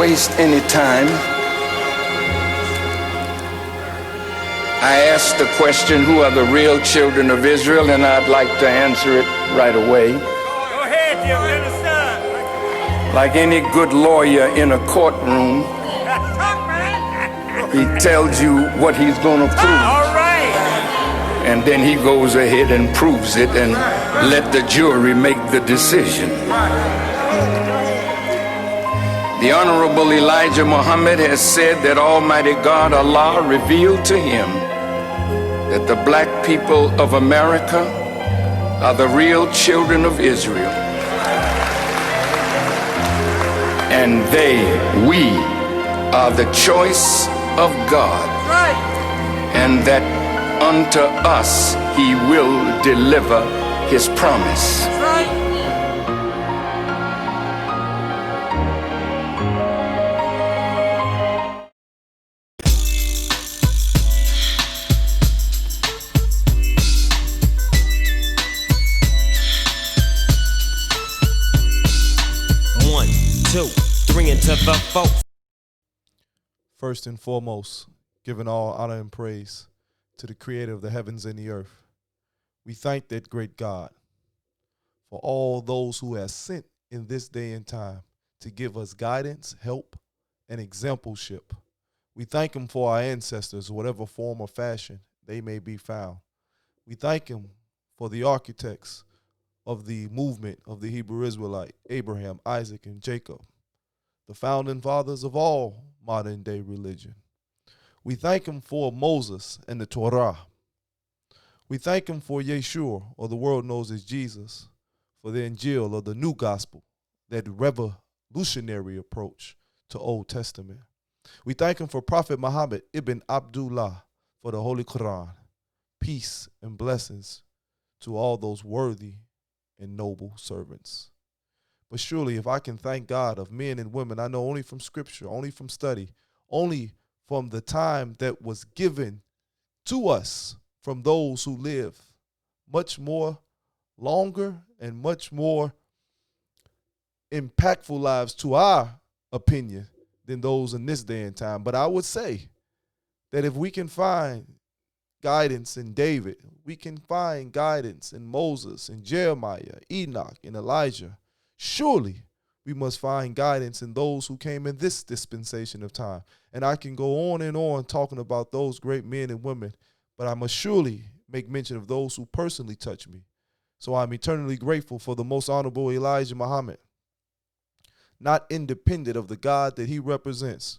waste any time, I asked the question, who are the real children of Israel? And I'd like to answer it right away. Go ahead, dear minister. Like any good lawyer in a courtroom, he tells you what he's going to prove. All right. And then he goes ahead and proves it and let the jury make the decision. The Honorable Elijah Muhammad has said that Almighty God, Allah, revealed to him that the black people of America are the real children of Israel. And we are the choice of God. And that unto us he will deliver his promise. One, two, three into the four. First and foremost, giving all honor and praise to the creator of the heavens and the earth. We thank that great God for all those who has sent in this day and time to give us guidance, help, and exampleship. We thank him for our ancestors, whatever form or fashion they may be found. We thank him for the architects of the movement of the Hebrew Israelite, Abraham, Isaac, and Jacob, the founding fathers of all modern day religion. We thank him for Moses and the Torah. We thank him for Yeshua, or the world knows as Jesus, for the Injil, or the new gospel, that revolutionary approach to Old Testament. We thank him for Prophet Muhammad ibn Abdullah, for the Holy Quran. Peace and blessings to all those worthy and noble servants. But surely if I can thank God of men and women I know only from scripture, only from study, only from the time that was given to us from those who live much more longer and much more impactful lives to our opinion than those in this day and time. But I would say that if we can find guidance in David, we can find guidance in Moses and Jeremiah, Enoch and Elijah, surely we must find guidance in those who came in this dispensation of time. And I can go on and on talking about those great men and women, but I must surely make mention of those who personally touched me. So I'm eternally grateful for the most honorable Elijah Muhammad, not independent of the God that he represents,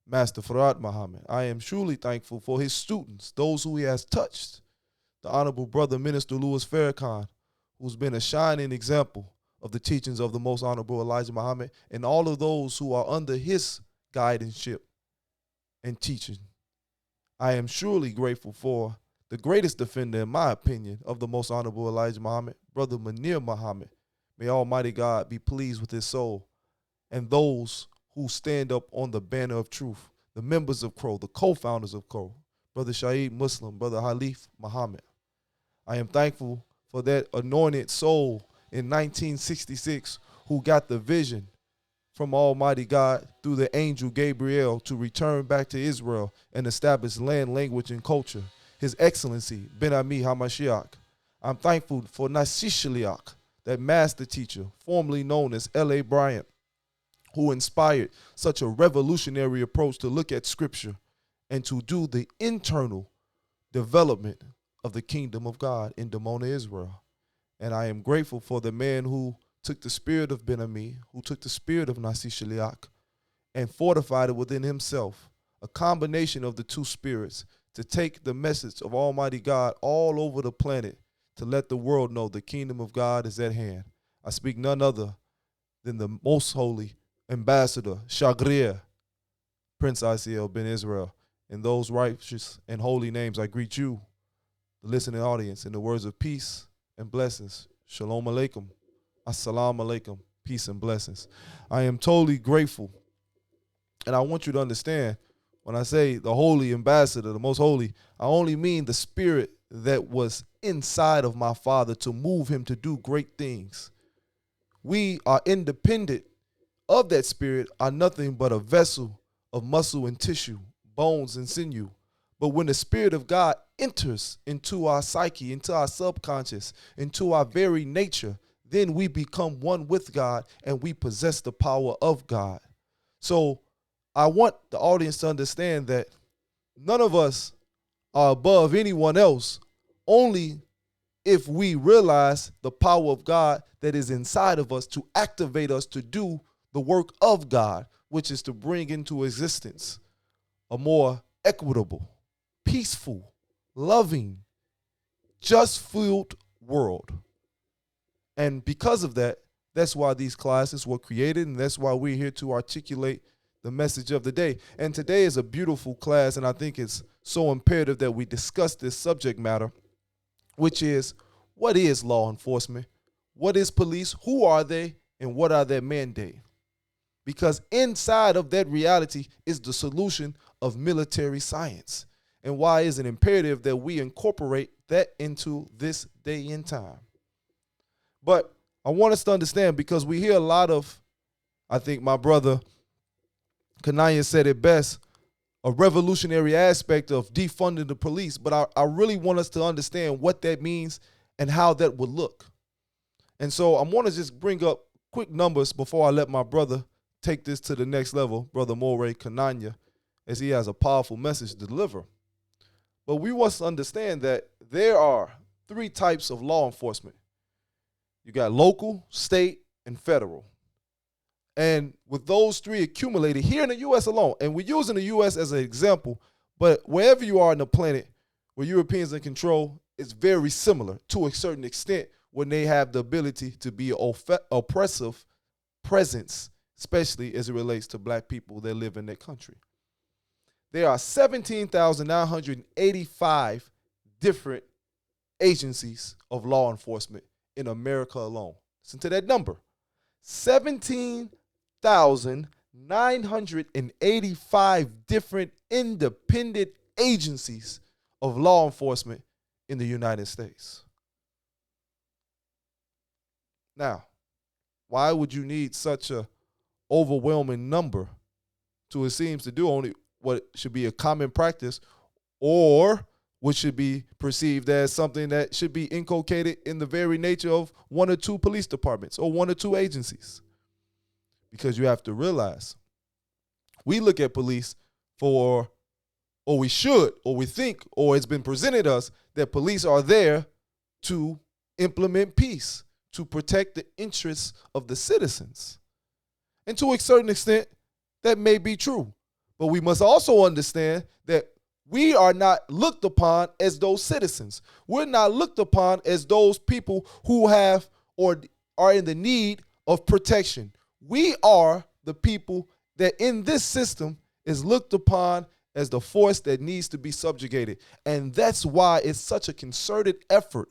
Master Farad Muhammad. I am truly thankful for his students, those who he has touched, the Honorable Brother Minister Louis Farrakhan, who's been a shining example of the teachings of the most honorable Elijah Muhammad, and all of those who are under his guidance and teaching. I am surely grateful for the greatest defender, in my opinion, of the most honorable Elijah Muhammad, Brother Munir Muhammad. May Almighty God be pleased with his soul, and those who stand up on the banner of truth, the members of CROW, the co-founders of CROW, Brother Shaheed Muslim, Brother Halif Muhammad. I am thankful for that anointed soul in 1966 who got the vision from Almighty God through the angel Gabriel to return back to Israel and establish land, language, and culture. His Excellency, Ben Ami Hamashiach. I'm thankful for Nasi Shaliach, that master teacher, formerly known as L.A. Bryant, who inspired such a revolutionary approach to look at Scripture and to do the internal development of the kingdom of God in Dimona, Israel. And I am grateful for the man who took the spirit of Ben Ami, who took the spirit of Nasi Shaliach, and fortified it within himself, a combination of the two spirits, to take the message of Almighty God all over the planet to let the world know the kingdom of God is at hand. I speak none other than the most holy ambassador, Shagrir, Prince ICL Ben Israel. In those righteous and holy names, I greet you, the listening audience, in the words of peace and blessings. Shalom alaikum. Assalamu alaikum. Peace and blessings. I am totally grateful. And I want you to understand, when I say the holy ambassador, the most holy, I only mean the spirit that was inside of my father to move him to do great things. We are independent of that spirit are nothing but a vessel of muscle and tissue, bones and sinew. But when the Spirit of God enters into our psyche, into our subconscious, into our very nature, then we become one with God and we possess the power of God. So I want the audience to understand that none of us are above anyone else, only if we realize the power of God that is inside of us to activate us to do the work of God, which is to bring into existence a more equitable, peaceful, loving, just-filled world. And because of that, that's why these classes were created, and that's why we're here to articulate the message of the day. And today is a beautiful class, and I think it's so imperative that we discuss this subject matter, which is, what is law enforcement? What is police? Who are they? And what are their mandate? Because inside of that reality is the solution of military science. And why is it imperative that we incorporate that into this day and time? But I want us to understand, because we hear a lot of, I think my brother Kananya said it best, a revolutionary aspect of defunding the police. But I really want us to understand what that means and how that would look. And so I want to just bring up quick numbers before I let my brother take this to the next level, Brother Moray Kananya, as he has a powerful message to deliver. But we must understand that there are three types of law enforcement. You got local, state, and federal. And with those three accumulated here in the U.S. alone, and we're using the U.S. as an example, but wherever you are in the planet where Europeans are in control, it's very similar to a certain extent when they have the ability to be an oppressive presence, especially as it relates to black people that live in their country. There are 17,985 different agencies of law enforcement in America alone. Listen to that number. 17,985 different independent agencies of law enforcement in the United States. Now, why would you need such a overwhelming number to, it seems, to do only what should be a common practice, or what should be perceived as something that should be inculcated in the very nature of one or two police departments or one or two agencies? Because you have to realize, we look at police for, or we should, or we think, or it's been presented us that police are there to implement peace, to protect the interests of the citizens. And to a certain extent, that may be true. But we must also understand that we are not looked upon as those citizens. We're not looked upon as those people who have or are in the need of protection. We are the people that in this system is looked upon as the force that needs to be subjugated. And that's why it's such a concerted effort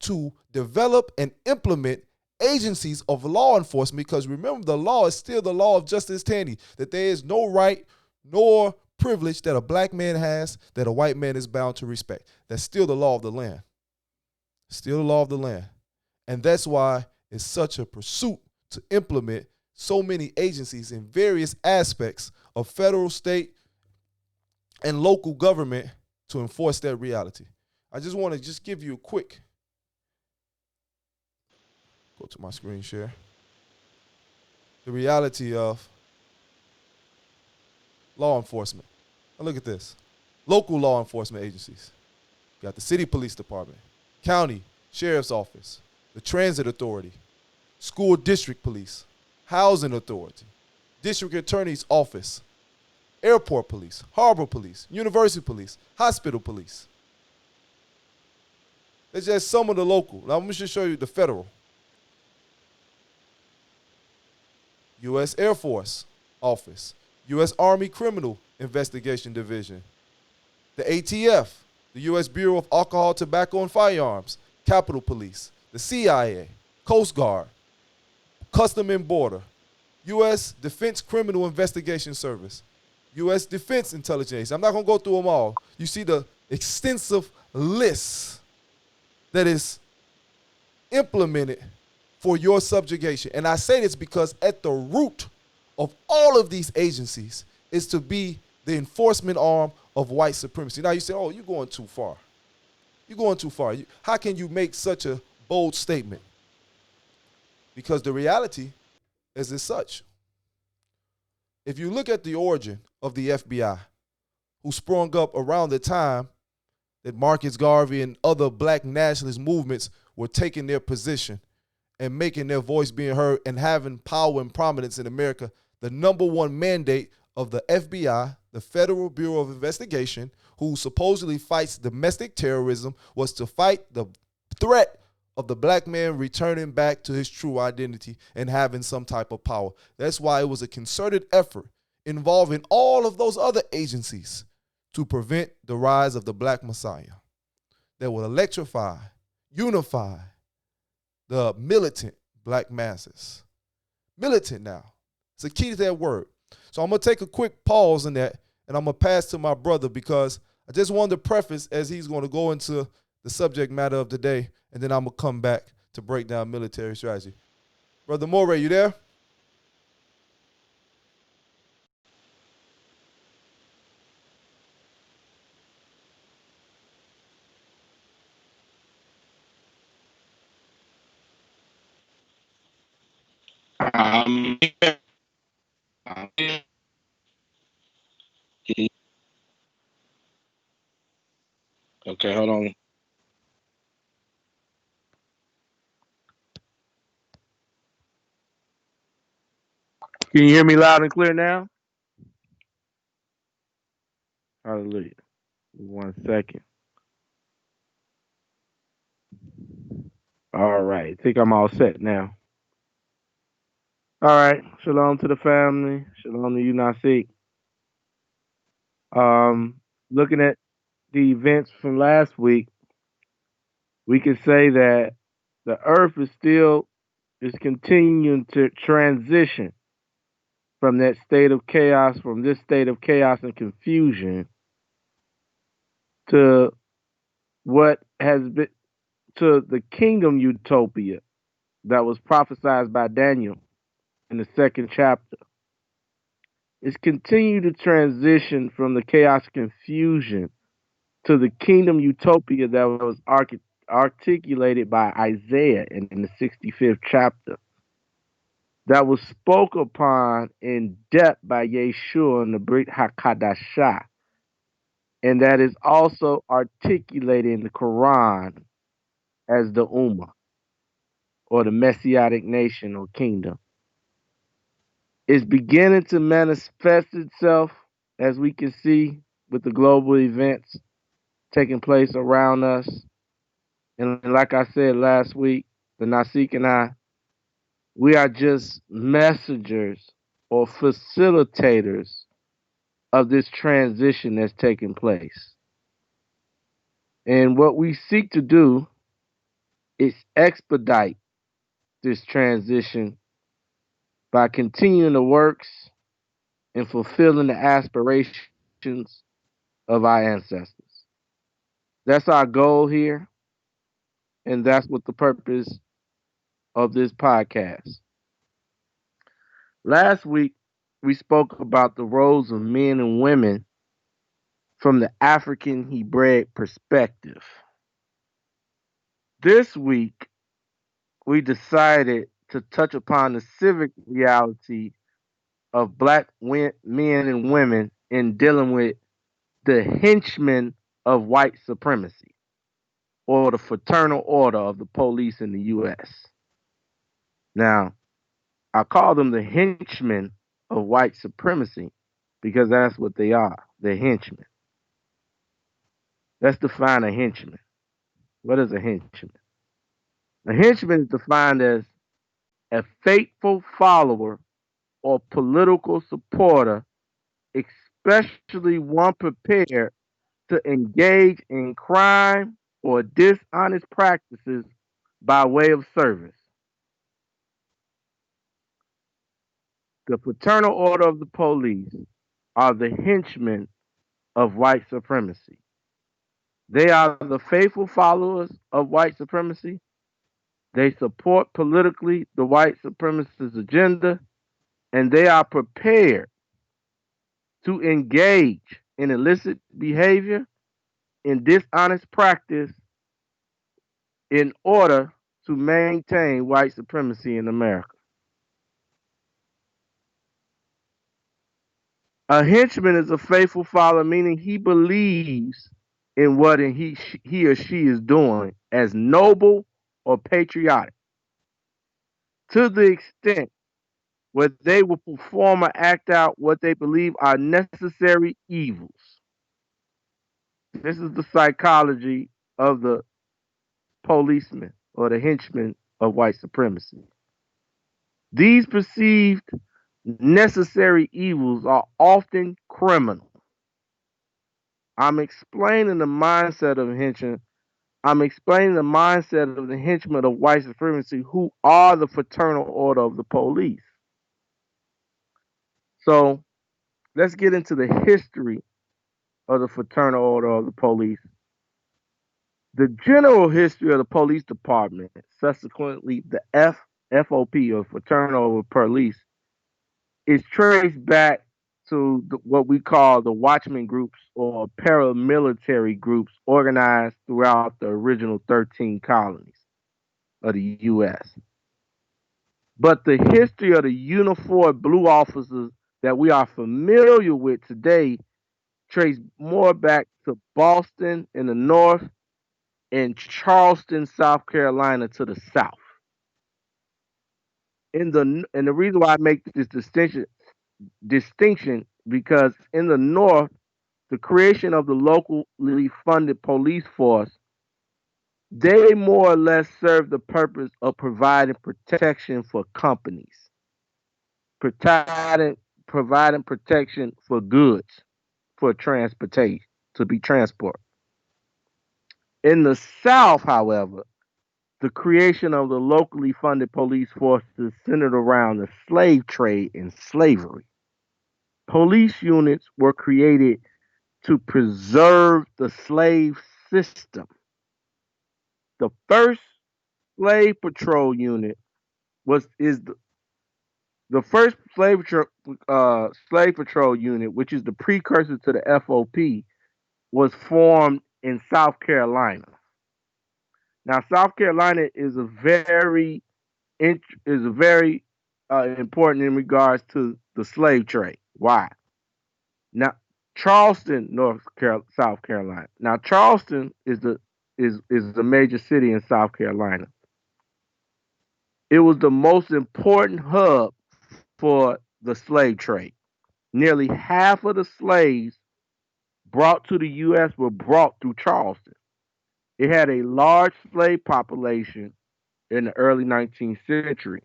to develop and implement agencies of law enforcement, because remember, the law is still the law of Justice Taney, that there is no right nor privilege that a black man has that a white man is bound to respect. That's still the law of the land. Still the law of the land. And that's why it's such a pursuit to implement so many agencies in various aspects of federal, state, and local government to enforce that reality. I just want to just give you a quick, go to my screen share, the reality of law enforcement. Now look at this. Local law enforcement agencies. You got the city police department, county sheriff's office, the transit authority, school district police, housing authority, district attorney's office, airport police, harbor police, university police, hospital police. It's just some of the local. Now I'm just show you the federal. U.S. Air Force Office, U.S. Army Criminal Investigation Division, the ATF, the U.S. Bureau of Alcohol, Tobacco, and Firearms, Capitol Police, the CIA, Coast Guard, Custom and Border, U.S. Defense Criminal Investigation Service, U.S. Defense Intelligence Agency. I'm not going to go through them all. You see the extensive list that is implemented for your subjugation. And I say this because at the root of all of these agencies is to be the enforcement arm of white supremacy. Now you say, oh, you're going too far. You're going too far. How can you make such a bold statement? Because the reality is as such. If you look at the origin of the FBI, who sprung up around the time that Marcus Garvey and other black nationalist movements were taking their position and making their voice being heard and having power and prominence in America, the number one mandate of the FBI, the Federal Bureau of Investigation, who supposedly fights domestic terrorism, was to fight the threat of the black man returning back to his true identity and having some type of power. That's why it was a concerted effort involving all of those other agencies to prevent the rise of the black messiah that will electrify, unify the militant black masses. Militant now. It's a key to that word. So I'm going to take a quick pause in that, and I'm going to pass to my brother because I just wanted to preface as he's going to go into the subject matter of today, and then I'm going to come back to break down military strategy. Brother Moray, you there? Um, okay, hold on. Can you hear me loud and clear now? Hallelujah. 1 second. All right. I think I'm all set now. All right. Shalom to the family. Shalom to you, Nasik. Looking at the events from last week, we can say that the earth is continuing to transition from this state of chaos and confusion to what has been to the kingdom utopia that was prophesied by Daniel in the 2nd chapter. It's continued to transition from the chaos and confusion to the kingdom utopia that was articulated by Isaiah in the 65th chapter, that was spoke upon in depth by Yeshua in the Brit HaKadashah, and that is also articulated in the Quran as the Ummah, or the Messianic nation or kingdom. It's beginning to manifest itself, as we can see, with the global events taking place around us. And like I said last week, the Nasik and I, we are just messengers or facilitators of this transition that's taking place. And what we seek to do is expedite this transition by continuing the works and fulfilling the aspirations of our ancestors. That's our goal here, and that's what the purpose of this podcast. Last week, we spoke about the roles of men and women from the African Hebraic perspective. This week, we decided to touch upon the civic reality of black men and women in dealing with the henchmen of white supremacy, or the fraternal order of the police in the U.S. Now, I call them the henchmen of white supremacy because that's what they are. They're henchmen. Let's define a henchman. What is a henchman? A henchman is defined as a faithful follower or political supporter, especially one prepared to engage in crime or dishonest practices by way of service. The fraternal order of the police are the henchmen of white supremacy. They are the faithful followers of white supremacy. They support politically the white supremacist agenda, and they are prepared to engage in illicit behavior, in dishonest practice, in order to maintain white supremacy in America. A henchman is a faithful follower, meaning he believes in what he or she is doing as noble or patriotic to the extent where they will perform or act out what they believe are necessary evils. This is the psychology of the policeman or the henchman of white supremacy. These perceived necessary evils are often criminal. I'm explaining the mindset of a henchman. I'm explaining the mindset of the henchmen of white supremacy who are the fraternal order of the police. So let's get into the history of the fraternal order of the police. The general history of the police department, subsequently the FOP or Fraternal Order of Police, is traced back to what we call the watchman groups or paramilitary groups organized throughout the original 13 colonies of the U.S. But the history of the uniformed blue officers that we are familiar with today trace more back to Boston in the north and Charleston, South Carolina to the south. And the reason why I make this distinction because in the north, the creation of the locally funded police force, they more or less serve the purpose of providing protection for companies, providing protection for goods, for transportation, to be transported. In the South, however, the creation of the locally funded police forces centered around the slave trade and slavery. Police units were created to preserve the slave system. The first slave patrol unit the first slave patrol unit, which is the precursor to the FOP, was formed in South Carolina. Now, South Carolina is a very important in regards to the slave trade. Why? Now, Charleston, South Carolina. Now, Charleston is the major city in South Carolina. It was the most important hub for the slave trade. Nearly half of the slaves brought to the U.S. were brought through Charleston. It had a large slave population in the early 19th century.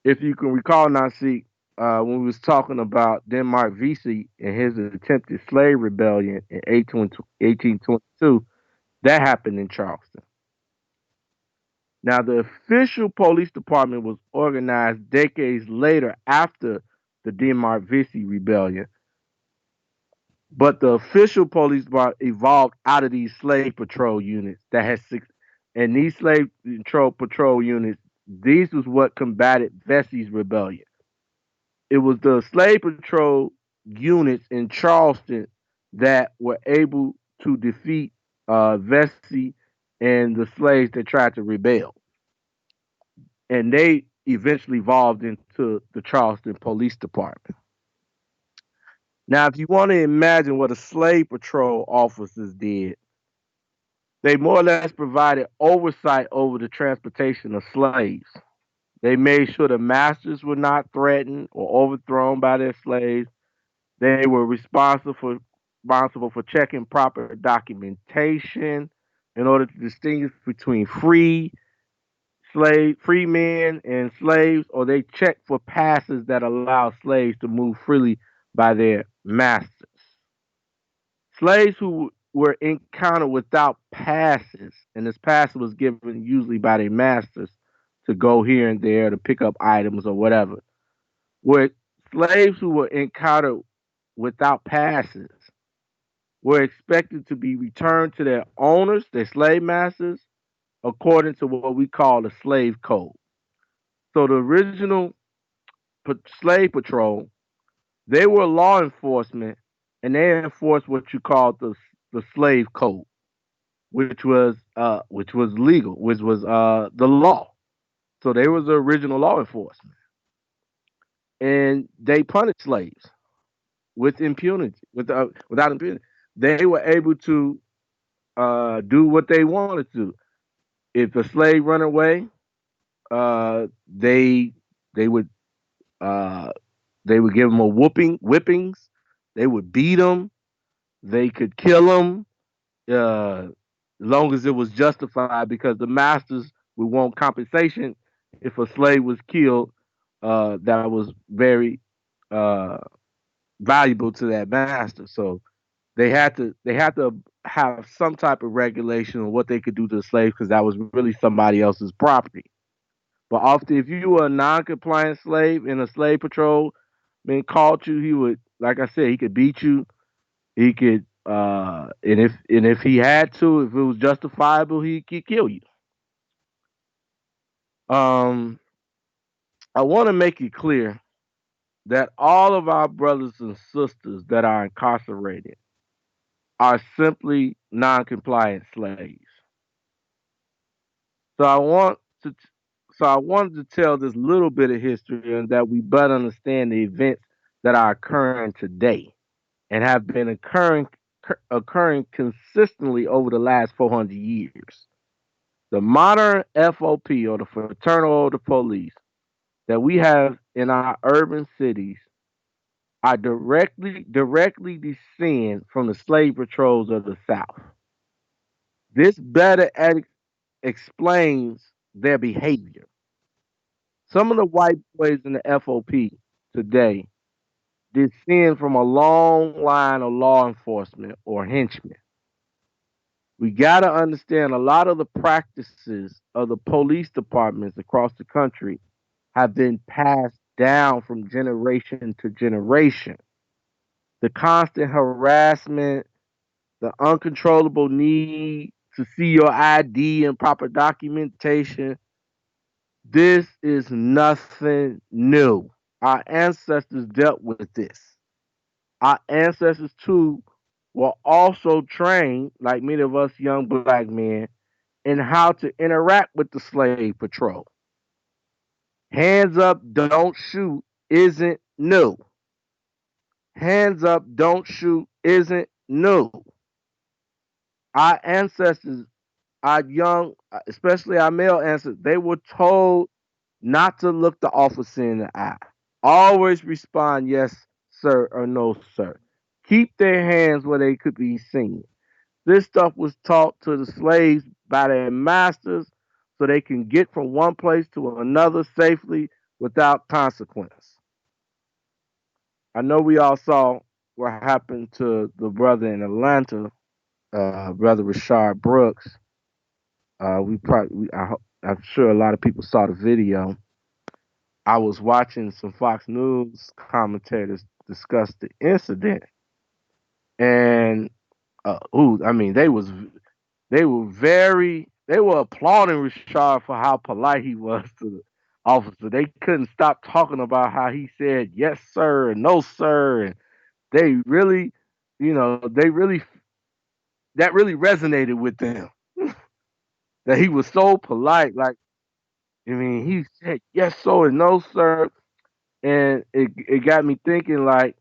If you can recall, Nasik, when we was talking about Denmark Vesey and his attempted slave rebellion in 1822, that happened in Charleston. Now, the official police department was organized decades later after the Denmark Vesey rebellion, but the official police department evolved out of these slave patrol units that had six, and these slave patrol units, these was what combated Vesey's rebellion. It was the slave patrol units in Charleston that were able to defeat Vesey and the slaves that tried to rebel. And they eventually evolved into the Charleston Police Department. Now, if you want to imagine what a slave patrol officers did, they more or less provided oversight over the transportation of slaves. They made sure the masters were not threatened or overthrown by their slaves. They were responsible for checking proper documentation in order to distinguish between free men and slaves, or they checked for passes that allow slaves to move freely by their masters. Slaves who were encountered without passes, and this pass was given usually by their masters to go here and there to pick up items or whatever, were slaves who were encountered without passes were expected to be returned to their owners, their slave masters, according to what we call the slave code. So the original slave patrol, they were law enforcement, and they enforced what you call the slave code, which was legal, which was the law. So they was the original law enforcement, and they punished slaves with impunity, without impunity. They were able to do what they wanted to. If a slave run away, uh, they they would uh, they would give them a whippings. They would beat them. They could kill them, as long as it was justified, because the masters would want compensation if a slave was killed. That was very uh, valuable to that master. So they had to have some type of regulation on what they could do to the slaves, because that was really somebody else's property. But often, if you were a non-compliant slave and a slave patrol man caught you, he would, like I said, he could beat you. He could, and if he had to, if it was justifiable, he could kill you. Um, I want to make it clear that all of our brothers and sisters that are incarcerated are simply non-compliant slaves. So I want to, so I wanted to tell this little bit of history, and that we better understand the events that are occurring today and have been occurring consistently over the last 400 years. The modern FOP, or the Fraternal Order Police, that we have in our urban cities are directly descend from the slave patrols of the South. This better explains their behavior. Some of the white boys in the FOP today descend from a long line of law enforcement or henchmen. We got to understand a lot of the practices of the police departments across the country have been passed down from generation to generation. The constant harassment, the uncontrollable need to see your ID and proper documentation, this is nothing new. Our ancestors dealt with this. Our ancestors, too, were also trained, like many of us young black men, in how to interact with the slave patrol. Hands up, don't shoot isn't new. Hands up, don't shoot isn't new. Our ancestors, our young, especially our male ancestors, they were told not to look the officer in the eye. Always respond yes, sir, or no, sir. Keep their hands where they could be seen. This stuff was taught to the slaves by their masters so they can get from one place to another safely without consequence. I know we all saw what happened to the brother in Atlanta, brother Rashard Brooks. I'm sure a lot of people saw the video. I was watching some Fox News commentators discuss the incident, and I mean, they were applauding Rashard for how polite he was to the officer. They couldn't stop talking about how he said yes sir and no sir, and they really, they really, that really resonated with them. That he was so polite. Like, I mean, he said yes sir and no sir, and it got me thinking, like,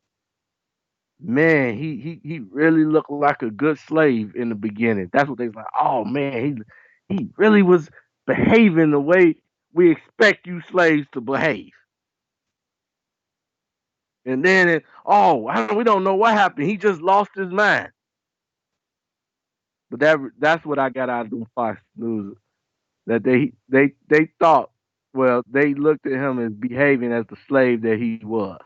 man, he really looked like a good slave in the beginning. That's what they was like. Oh man, he really was behaving the way we expect you slaves to behave. And then we don't know what happened. He just lost his mind. But that's what I got out of the Fox News. That they thought, well, they looked at him as behaving as the slave that he was.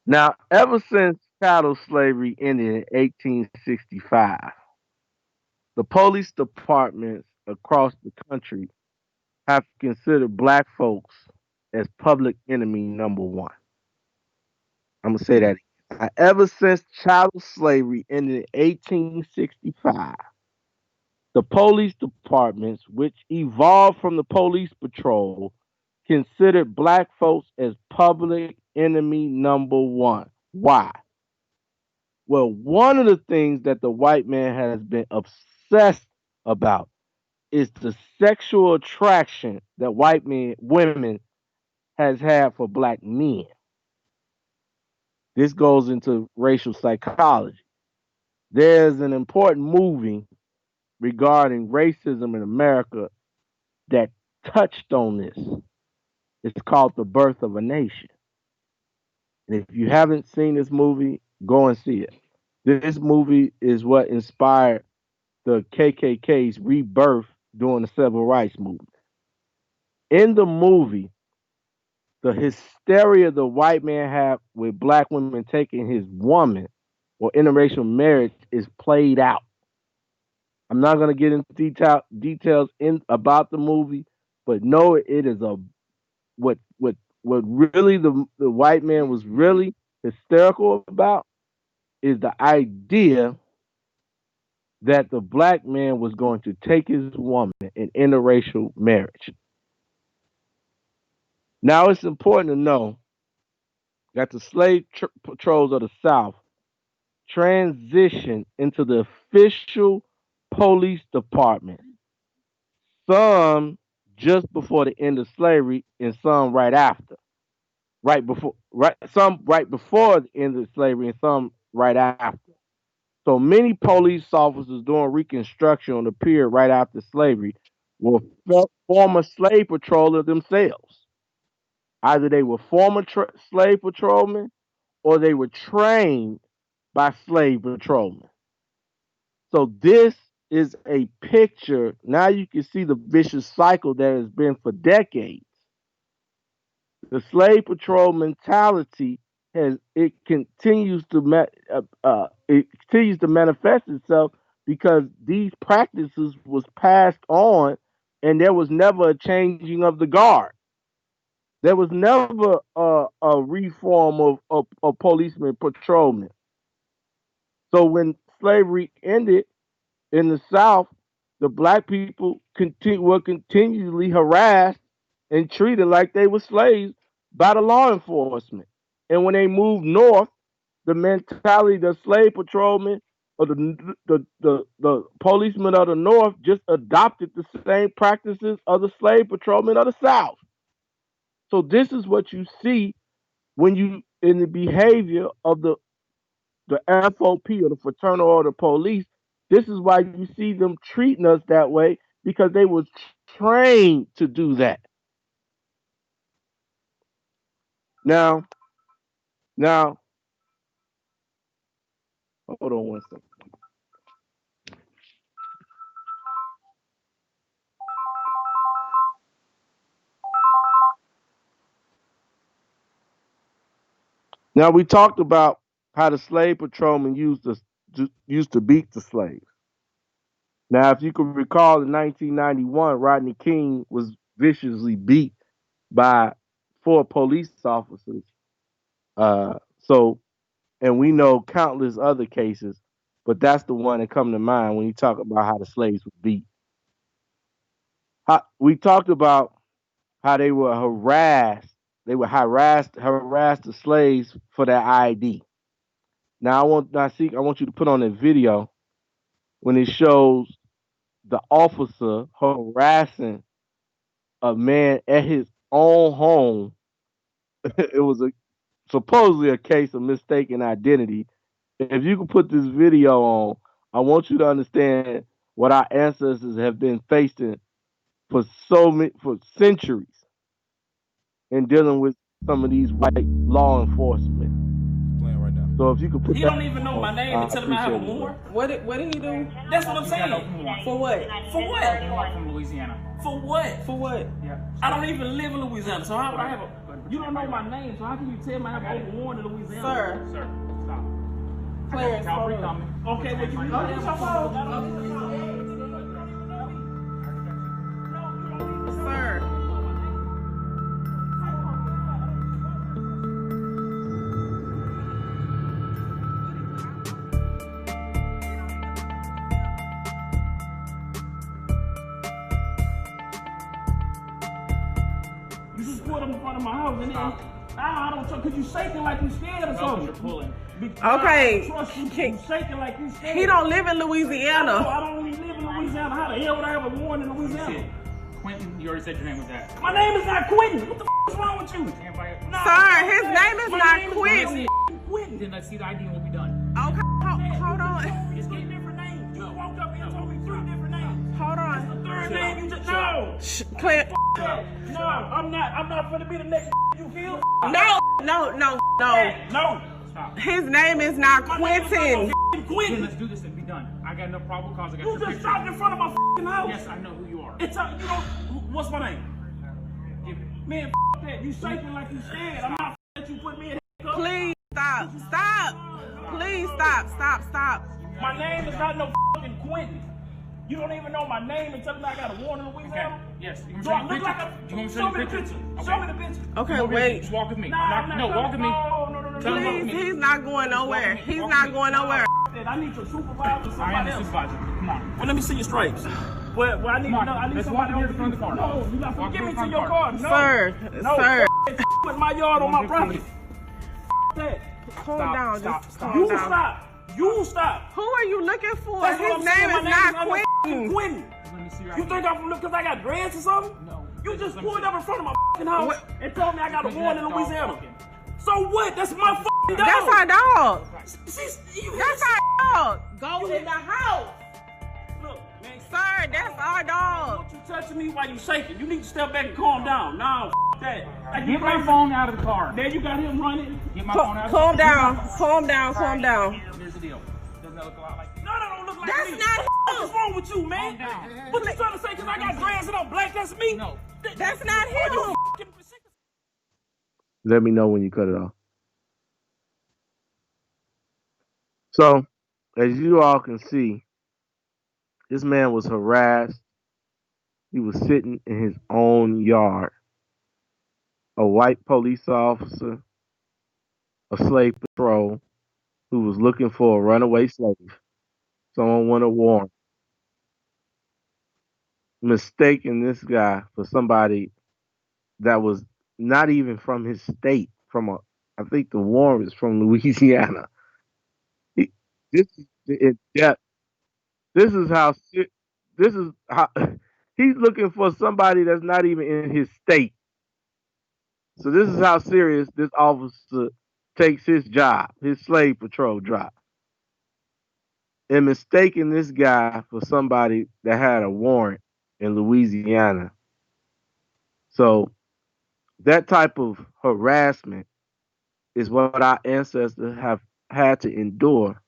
Now, ever since chattel slavery ended in 1865, the police departments across the country have considered black folks as public enemy number one. I'm going to say that again. Ever since chattel slavery ended in 1865, the police departments, which evolved from the police patrol, considered black folks as public enemy number one. Why? Well, one of the things that the white man has been obsessed about is the sexual attraction that women has had for black men. This goes into racial psychology. There's an important movie regarding racism in America that touched on this. It's called The Birth of a Nation. And if you haven't seen this movie, go and see it. This movie is what inspired the KKK's rebirth during the Civil Rights Movement. In the movie, the hysteria the white man had with black women taking his woman or interracial marriage is played out. I'm not going to get into details about the movie, but know it is what really the white man was really hysterical about is the idea that the black man was going to take his woman in interracial marriage. Now it's important to know that the slave patrols of the South transitioned into the official police department, some just before the end of slavery and some some right before the end of slavery and some right after. So many police officers during Reconstruction on the period right after slavery were former slave patrollers themselves. Either they were former slave patrolmen or they were trained by slave patrolmen. So this is a picture. Now you can see the vicious cycle that has been for decades. The slave patrol mentality continues to manifest itself because these practices was passed on, and there was never a changing of the guard. There was never a reform of policemen patrolmen. So when slavery ended in the South, the black people were continually harassed and treated like they were slaves by the law enforcement. And when they moved north, the mentality of the slave patrolmen or the policemen of the North just adopted the same practices of the slave patrolmen of the South. So this is what you see when you in the behavior of the FOP or the Fraternal Order Police. This is why you see them treating us that way, because they was trained to do that. Now, hold on one second. Now we talked about how the slave patrolmen used to beat the slaves. Now, if you can recall, in 1991, Rodney King was viciously beat by 4 police officers. And we know countless other cases, but that's the one that come to mind when you talk about how the slaves were beat. We talked about how they were harassed. They would harass the slaves for their ID. Now I want you to put on a video when it shows the officer harassing a man at his own home. It was supposedly a case of mistaken identity. If you can put this video on, I want you to understand what our ancestors have been facing for centuries in dealing with some of these white law enforcement. Playing right now. So if you could put He that don't even know my name and tell him I have a warrant. What did he do? That's what I'm saying. For what? For what? I'm from Louisiana. For what? For what? Yeah. I don't even live in Louisiana, so how would I have a... You don't know my name, so how can you tell me I have a warrant in Louisiana? Sir. Sir, stop. Clarence, Calvary hold on. coming. Okay, well, you know Get your phone. Sir. something, cause you shaking like you scared or something. You're pulling. Okay. I trust you. You shaking like you scared. He don't live in No, Louisiana. I don't even live in Louisiana. How the hell would I have a warrant in Louisiana? Quentin, you already said your name was that. My name is not Quentin. What the is wrong with you? Can't buy it. No, Sir, his name is my not name Quentin. Quentin. Then let's see the ID and we'll be done. Okay, hold on. Just get different names. You woke up here and told me 3 different names. Hold The on. third name you just no. Clint. No, I'm not gonna be the next you feel. No. No. Stop. His name is not My name is Quentin. not Then Quentin. let's do this and be done. I got no probable cause. I got You your just picture. stopped in front of my house. Yes, I know who you are. It's you know what's my name? Give it. Man, that. You shaking like you scared. I'm not let you put me in. Please stop. Please stop. My name is not no Quentin. You don't even know my name and tell me I got a warrant in Okay. Louisiana. Yes. You Do want I me to look show you like a a? picture? Do you want me to Show show me you the a picture. picture? Show me the picture. Okay, Come over here. wait. Just walk with me. Nah, Walk with me. No. Tell him walk with Please, me. he's not going nowhere. He's not going nowhere. I need your supervisor or I am somebody the else. supervisor. Come on. Well, let me see your stripes. Well, I need Come on. I need Let's somebody walk over to the front of the car. No, you're not Walk gonna give to me the to front your car. car. No. Sir. With my yard on my Come property. on. That. Calm Stop, down. stop, Just stop. calm You down. stop. You stop. Who are you looking for? That's what His I'm saying. name My is not no Quentin. Quentin. Let me see your You ID. think I'm because I got dreads or something? No. You just Let me pulled see. up in front of my house What? and told me I got a Because you warrant had in the dog Louisiana. barking. So what? That's my dog. That's our dog. You That's our dog. Go in the house. Look, man. Sir, that's our dog. Don't you touching me while you shaking. You need to step back and calm down. No, that. Like, Get my phone out of the car. There you got him running. Get my phone out of the Calm car. down. Here's the deal. Doesn't that look a lot like No, that don't look like That's me. not him. What's wrong with you, man? Calm down. What you trying to say? Because I got dreads and I'm black, that's me? No. That's not Are you him. f***ing sick? Let me know when you cut it off. So, as you all can see, this man was harassed. He was sitting in his own yard. A white police officer, a slave patrol, who was looking for a runaway slave. Someone wanted a warrant. Mistaking this guy for somebody that was not even from his state. I think the warrant is from Louisiana. This is in depth. This is how he's looking for somebody that's not even in his state. So this is how serious this officer takes his job, his slave patrol job, and mistaking this guy for somebody that had a warrant in Louisiana. So that type of harassment is what our ancestors have had to endure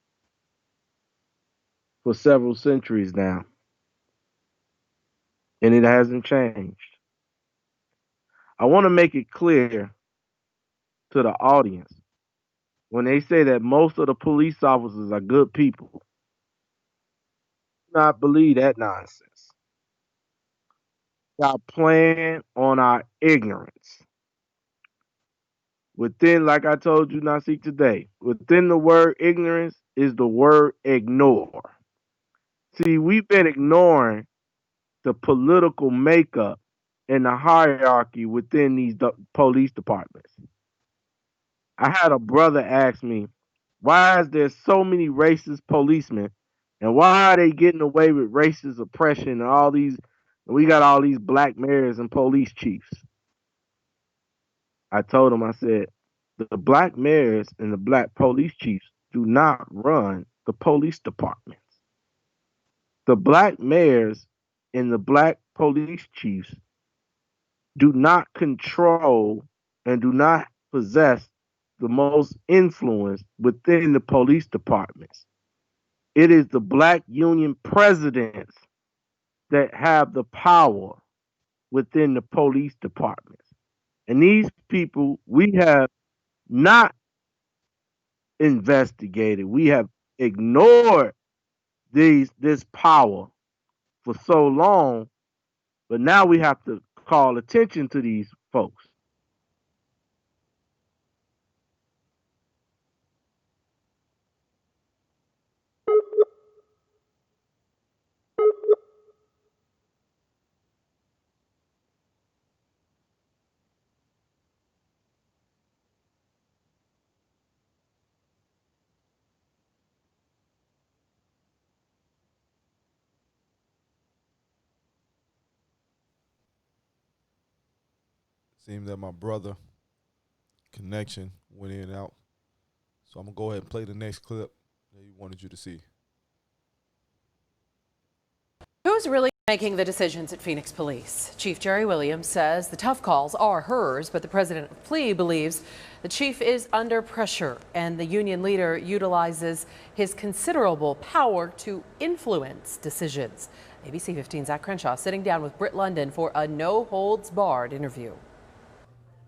for several centuries now. And it hasn't changed. I want to make it clear to the audience when they say that most of the police officers are good people. Do not believe that nonsense. Stop playing on our ignorance. Within, like I told you, Nasik, today, within the word ignorance is the word ignore. See, we've been ignoring the political makeup and the hierarchy within these police departments. I had a brother ask me, why is there so many racist policemen and why are they getting away with racist oppression and all these, we got all these black mayors and police chiefs. I told him, I said, the black mayors and the black police chiefs do not run the police departments. The black mayors and the black police chiefs do not control and do not possess the most influence within the police departments. It is the black union presidents that have the power within the police departments. And these people, we have not investigated. We have ignored this power for so long, but now we have to call attention to these folks. Seemed that my brother connection went in and out. So I'm going to go ahead and play the next clip that he wanted you to see. Who's really making the decisions at Phoenix Police? Chief Jerry Williams says the tough calls are hers, but the president of PLE believes the chief is under pressure and the union leader utilizes his considerable power to influence decisions. ABC 15's Zach Crenshaw sitting down with Britt London for a no-holds-barred interview.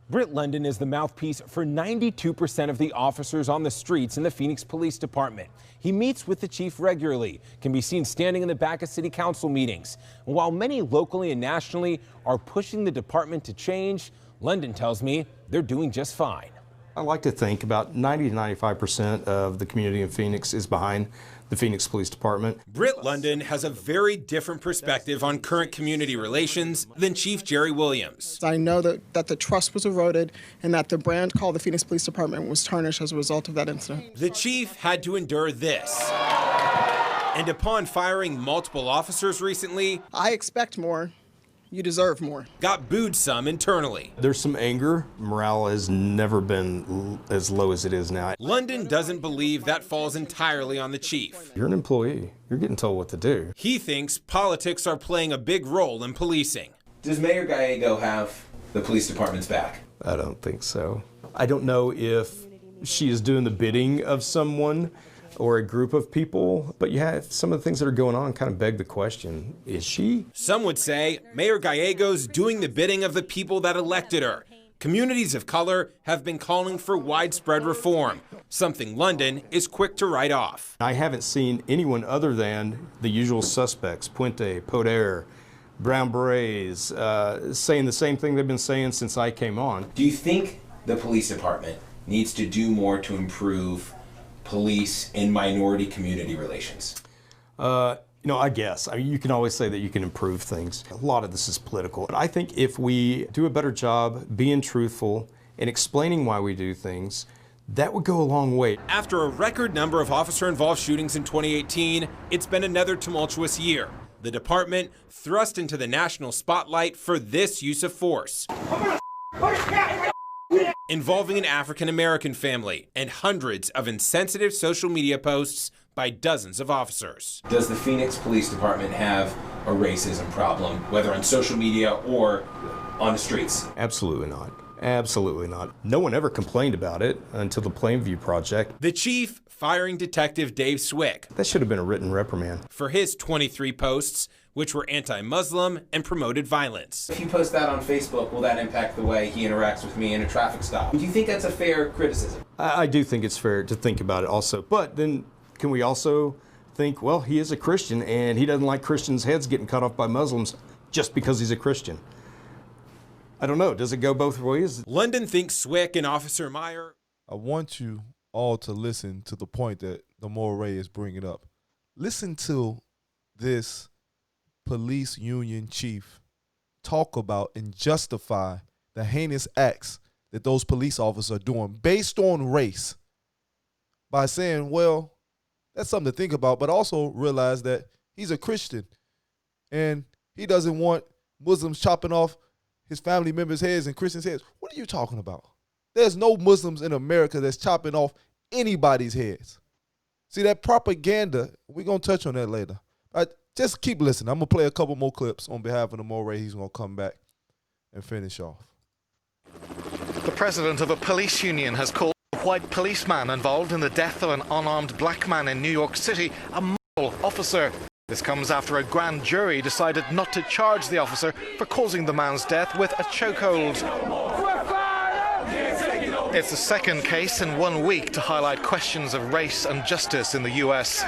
Britt London is the mouthpiece for 92% of the officers on the streets in the Phoenix Police Department. He meets with the chief regularly, can be seen standing in the back of city council meetings. While many locally and nationally are pushing the department to change, London tells me they're doing just fine. I like to think about 90 to 95% of the community in Phoenix is behind the Phoenix Police Department. Britt London has a very different perspective on current community relations than Chief Jerry Williams. I know that the trust was eroded and that the brand called the Phoenix Police Department was tarnished as a result of that incident. The chief had to endure this. And upon firing multiple officers recently, I expect more. You deserve more. Got booed some internally. There's some anger. Morale has never been as low as it is now. London doesn't believe that falls entirely on the chief. You're an employee. You're getting told what to do. He thinks politics are playing a big role in policing. Does Mayor Gallego have the police department's back? I don't think so. I don't know if she is doing the bidding of someone or a group of people, but you have some of the things that are going on kind of beg the question, is she? Some would say Mayor Gallego's doing the bidding of the people that elected her. Communities of color have been calling for widespread reform, something London is quick to write off. I haven't seen anyone other than the usual suspects, Puente, Poder, Brown Berets, saying the same thing they've been saying since I came on. Do you think the police department needs to do more to improve police and minority community relations? I guess. I mean, you can always say that you can improve things. A lot of this is political. But I think if we do a better job being truthful and explaining why we do things, that would go a long way. After a record number of officer-involved shootings in 2018, it's been another tumultuous year. The department thrust into the national spotlight for this use of force, involving an African-American family and hundreds of insensitive social media posts by dozens of officers. Does the Phoenix Police Department have a racism problem, whether on social media or on the streets? Absolutely not. Absolutely not. No one ever complained about it until the Plainview Project. The chief firing Detective Dave Swick. That should have been a written reprimand. For his 23 posts, which were anti-Muslim and promoted violence. If you post that on Facebook, will that impact the way he interacts with me in a traffic stop? Do you think that's a fair criticism? I do think it's fair to think about it also. But then can we also think, well, he is a Christian and he doesn't like Christians' heads getting cut off by Muslims just because he's a Christian? I don't know. Does it go both ways? London thinks Swick and Officer Meyer. I want you all to listen to the point that the Moray is bringing up. Listen to this police union chief talk about and justify the heinous acts that those police officers are doing based on race by saying, well, that's something to think about, but also realize that he's a Christian and he doesn't want Muslims chopping off his family members' heads and Christians' heads. What are you talking about? There's no Muslims in America that's chopping off anybody's heads. See, that propaganda, we're going to touch on that later. Just keep listening. I'm going to play a couple more clips on behalf of the Moray. He's going to come back and finish off. The president of a police union has called a white policeman involved in the death of an unarmed black man in New York City a moral officer. This comes after a grand jury decided not to charge the officer for causing the man's death with a chokehold. It's the second case in 1 week to highlight questions of race and justice in the U.S.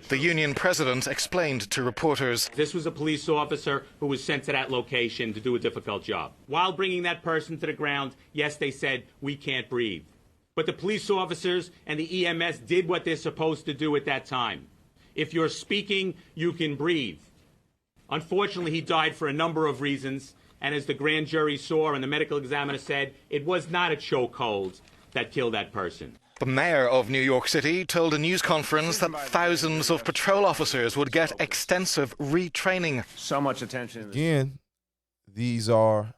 The union president explained to reporters. This was a police officer who was sent to that location to do a difficult job. While bringing that person to the ground, yes, they said, we can't breathe. But the police officers and the EMS did what they're supposed to do at that time. If you're speaking, you can breathe. Unfortunately, he died for a number of reasons. And as the grand jury saw and the medical examiner said, it was not a chokehold that killed that person. The mayor of New York City told a news conference that thousands of patrol officers would get extensive retraining. So much attention. Again, these are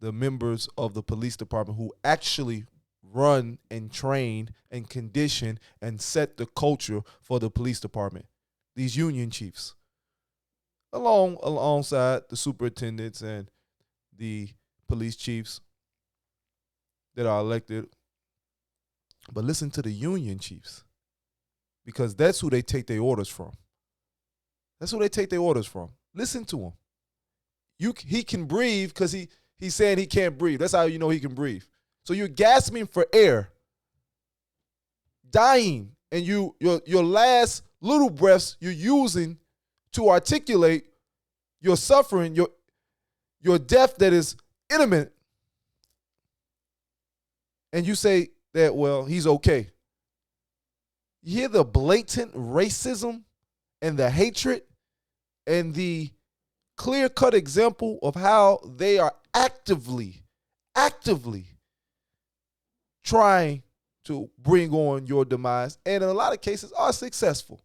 the members of the police department who actually run and train and condition and set the culture for the police department. These union chiefs, alongside the superintendents and the police chiefs that are elected. But listen to the union chiefs, because that's who they take their orders from. That's who they take their orders from. Listen to him. He can breathe because he's saying he can't breathe. That's how you know he can breathe. So you're gasping for air, dying, and your last little breaths you're using to articulate your suffering, your death that is imminent. And you say that, well, he's okay. You hear the blatant racism and the hatred and the clear-cut example of how they are actively trying to bring on your demise, and in a lot of cases are successful.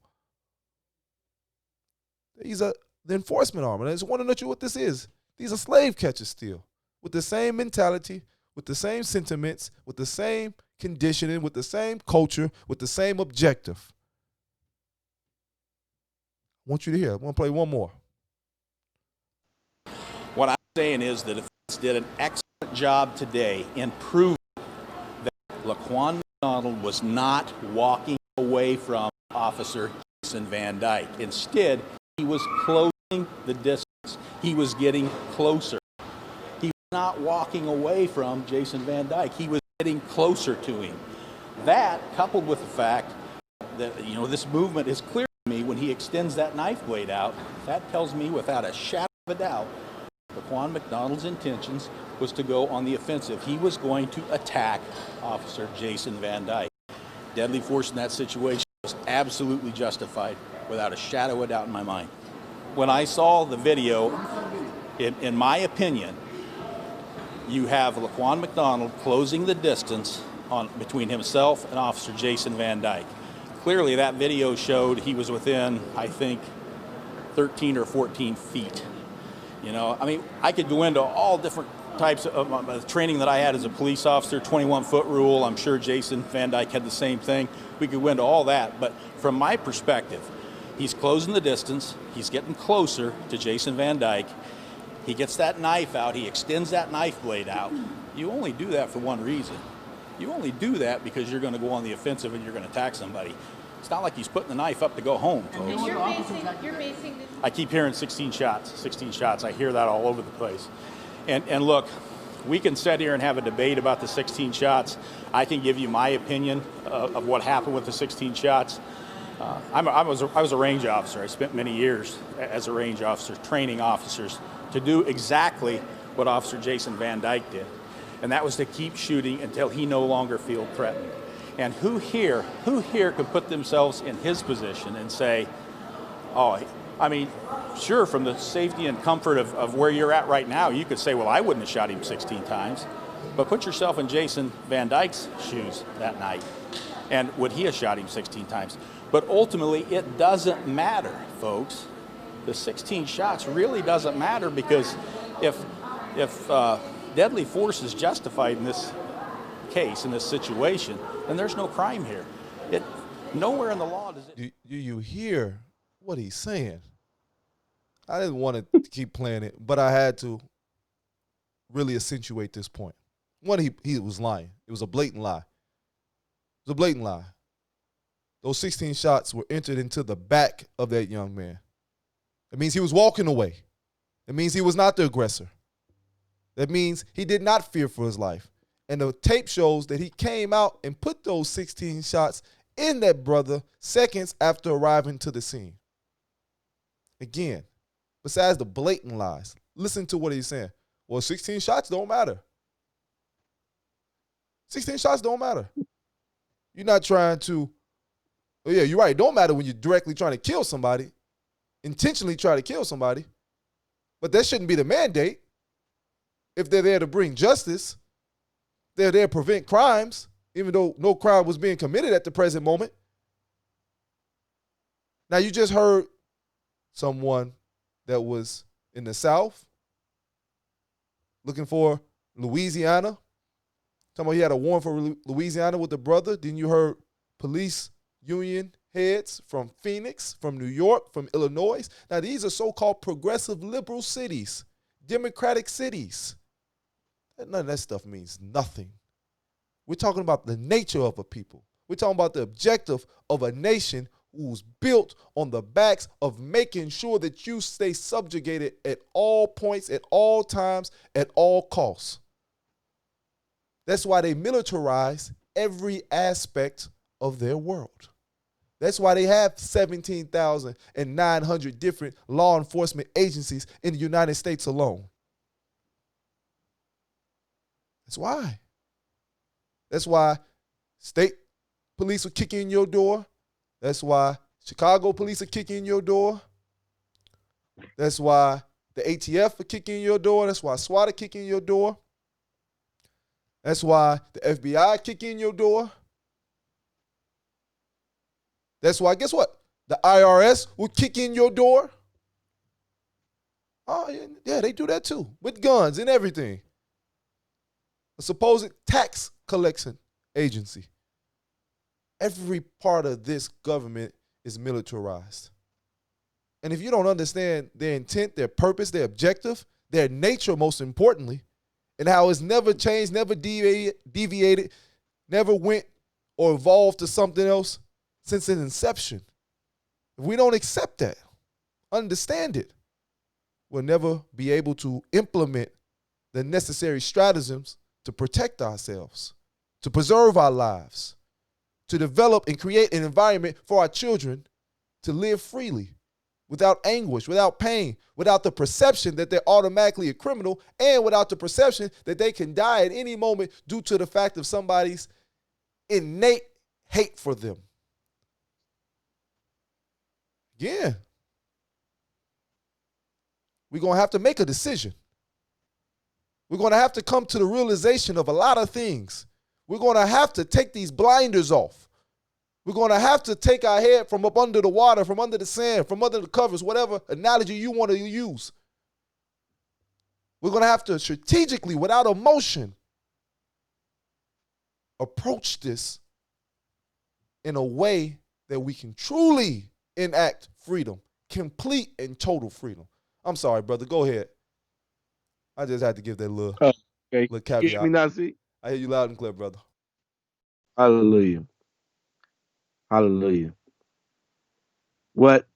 These are the enforcement arm, and I just want to know you what this is. These are slave catchers still, with the same mentality, with the same sentiments, with the same conditioning, with the same culture, with the same objective. I want you to hear. I want to play one more. What I'm saying is that if did an excellent job today in proving that Laquan McDonald was not walking away from Officer Jason Van Dyke. Instead, he was closing the distance. He was getting closer. He was not walking away from Jason Van Dyke. He was getting closer to him. That, coupled with the fact that, this movement is clear to me when he extends that knife blade out, that tells me without a shadow of a doubt Laquan McDonald's intentions was to go on the offensive. He was going to attack Officer Jason Van Dyke. Deadly force in that situation was absolutely justified, without a shadow of doubt in my mind. When I saw the video, in my opinion, you have Laquan McDonald closing the distance between himself and Officer Jason Van Dyke. Clearly, that video showed he was within, I think, 13 or 14 feet. I could go into all different types of training that I had as a police officer, 21-foot rule. I'm sure Jason Van Dyke had the same thing. We could go into all that. But from my perspective, he's closing the distance. He's getting closer to Jason Van Dyke. He gets that knife out. He extends that knife blade out. You only do that for one reason. You only do that because you're going to go on the offensive and you're going to attack somebody. It's not like he's putting the knife up to go home, folks. And you're basing this. I keep hearing 16 shots. I hear that all over the place. And look, we can sit here and have a debate about the 16 shots. I can give you my opinion of what happened with the 16 shots. I was a range officer. I spent many years as a range officer, training officers to do exactly what Officer Jason Van Dyke did. And that was to keep shooting until he no longer felt threatened. And who here could put themselves in his position and say, sure, from the safety and comfort of where you're at right now, you could say, well, I wouldn't have shot him 16 times. But put yourself in Jason Van Dyke's shoes that night. And would he have shot him 16 times? But ultimately, it doesn't matter, folks. The 16 shots really doesn't matter, because if deadly force is justified in this case, in this situation, then there's no crime here. Nowhere in the law does it. Do you hear what he's saying? I didn't want to keep playing it, but I had to really accentuate this point. One, he was lying. It was a blatant lie. It was a blatant lie. Those 16 shots were entered into the back of that young man. That means he was walking away. That means he was not the aggressor. That means he did not fear for his life. And the tape shows that he came out and put those 16 shots in that brother seconds after arriving to the scene. Again, besides the blatant lies, listen to what he's saying. Well, 16 shots don't matter. 16 shots don't matter. You're not trying to, oh yeah, you're right. It don't matter when you're directly trying to kill somebody, intentionally try to kill somebody. But that shouldn't be the mandate. If they're there to bring justice, they're there to prevent crimes, even though no crime was being committed at the present moment. Now, you just heard someone that was in the South looking for Louisiana. Talking about he had a warrant for Louisiana with the brother. Then you heard police union heads from Phoenix, from New York, from Illinois. Now, these are so-called progressive liberal cities, democratic cities. None of that stuff means nothing. We're talking about the nature of a people. We're talking about the objective of a nation who's built on the backs of making sure that you stay subjugated at all points, at all times, at all costs. That's why they militarize every aspect of their world. That's why they have 17,900 different law enforcement agencies in the United States alone. That's why. That's why state police will kick in your door. That's why Chicago police are kicking in your door. That's why the ATF are kicking in your door. That's why SWAT are kicking in your door. That's why the FBI kick in your door. That's why, guess what? The IRS will kick in your door. Oh, yeah, they do that too, with guns and everything. A supposed tax collection agency. Every part of this government is militarized. And if you don't understand their intent, their purpose, their objective, their nature, most importantly, and how it's never changed, never deviated, never went or evolved to something else since its inception. If we don't accept that, understand it, we'll never be able to implement the necessary stratagems to protect ourselves, to preserve our lives, to develop and create an environment for our children to live freely, without anguish, without pain, without the perception that they're automatically a criminal, and without the perception that they can die at any moment due to the fact of somebody's innate hate for them. Yeah. We're going to have to make a decision. We're going to have to come to the realization of a lot of things. We're going to have to take these blinders off. We're going to have to take our head from up under the water, from under the sand, from under the covers, whatever analogy you want to use. We're going to have to strategically, without emotion, approach this in a way that we can truly enact freedom, complete and total freedom. I'm sorry, brother. Go ahead. I just had to give that little caveat. You hear me now, see? I hear you loud and clear, brother. Hallelujah. Hallelujah. What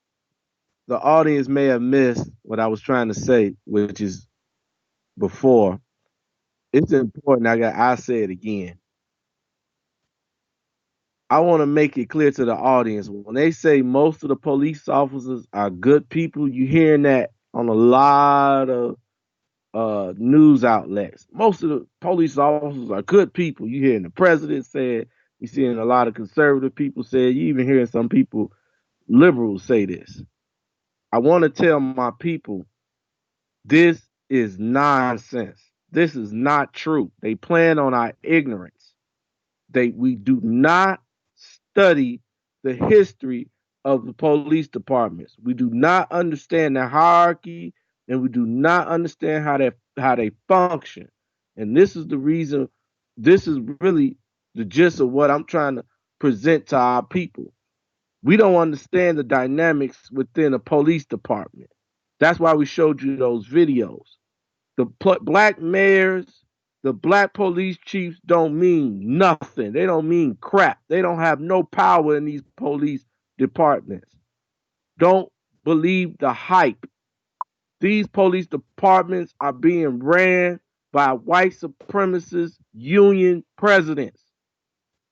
the audience may have missed, what I was trying to say, which is before, it's important. I say it again. I want to make it clear to the audience, when they say most of the police officers are good people, you're hearing that on a lot of news outlets. Most of the police officers are good people. You're hearing the president say it. You're seeing a lot of conservative people say it. You're even hearing some people, liberals, say this. I want to tell my people, this is nonsense. This is not true. They plan on our ignorance. We do not study the history of the police departments. We do not understand the hierarchy, and we do not understand how they function. And this is the reason, this is really the gist of what I'm trying to present to our people. We don't understand the dynamics within a police department. That's why we showed you those videos. The black mayors, the black police chiefs don't mean nothing. They don't mean crap. They don't have no power in these police departments. Don't believe the hype. These police departments are being ran by white supremacist union presidents.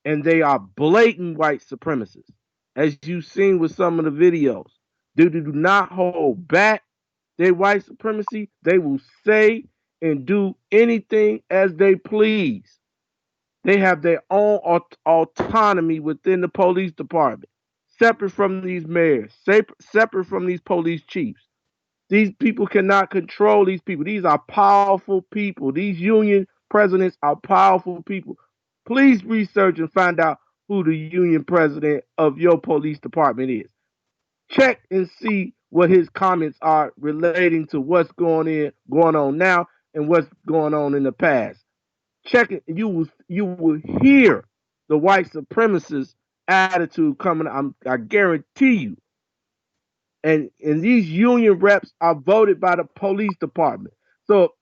And they are blatant white supremacists. As you've seen with some of the videos, they do not hold back their white supremacy. They will say and do anything as they please. They have their own autonomy within the police department, separate from these mayors, separate from these police chiefs. These people cannot control these people. These are powerful people. These union presidents are powerful people. Please research and find out who the union president of your police department is. Check and see what his comments are relating to what's going on now and what's going on in the past. Check it. You will hear the white supremacist attitude coming. I guarantee you. And these union reps are voted by the police department. So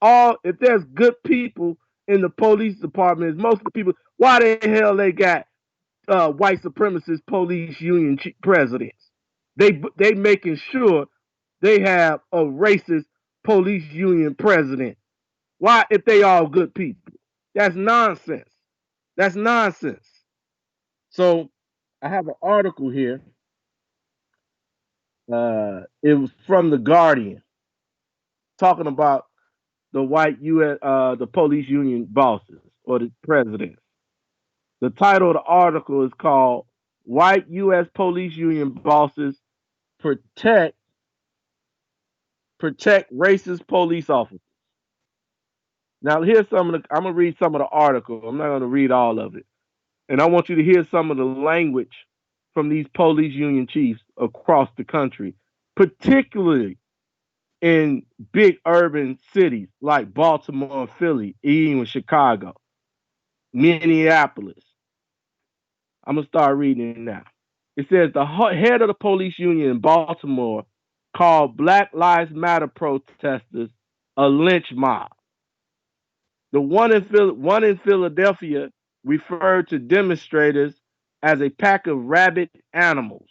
if there's good people in the police department, most of the people, why the hell they got white supremacist police union presidents? They making sure they have a racist police union president. Why, if they all good people? That's nonsense. That's nonsense. So I have an article here. It was from the Guardian, talking about the white U.S. The police union bosses or the presidents. The title of the article is called "White U.S. Police Union Bosses Protect Racist Police Officers." Now, here's I'm gonna read some of the article. I'm not gonna read all of it, and I want you to hear some of the language from these police union chiefs across the country, particularly in big urban cities like Baltimore and Philly, even Chicago, Minneapolis. I'm going to start reading it now. It says the head of the police union in Baltimore called Black Lives Matter protesters a lynch mob. The one in Philadelphia referred to demonstrators as a pack of rabid animals.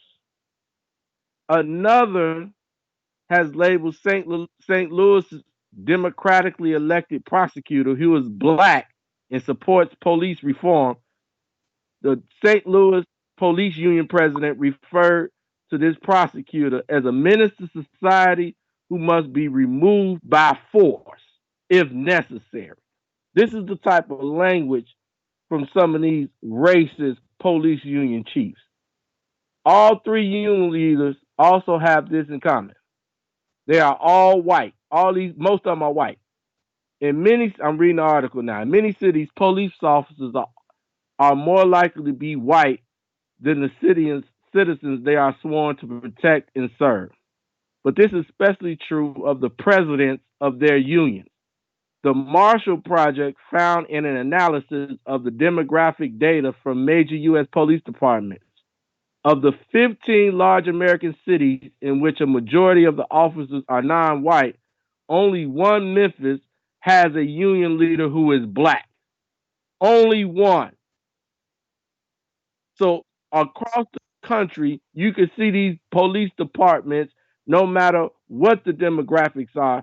Another has labeled St. Louis democratically elected prosecutor who is black and supports police reform. The St. Louis Police Union president referred to this prosecutor as a menace to society who must be removed by force if necessary. This is the type of language from some of these racist police union chiefs. All three union leaders also have this in common. They are all white. Most of them are white. I'm reading the article now. In many cities, police officers are more likely to be white than the citizens they are sworn to protect and serve. But this is especially true of the presidents of their unions. The Marshall Project found in an analysis of the demographic data from major U.S. police departments, of the 15 large American cities in which a majority of the officers are non-white, only one, Memphis, has a union leader who is black. Only one. So across the country, you can see these police departments, no matter what the demographics are,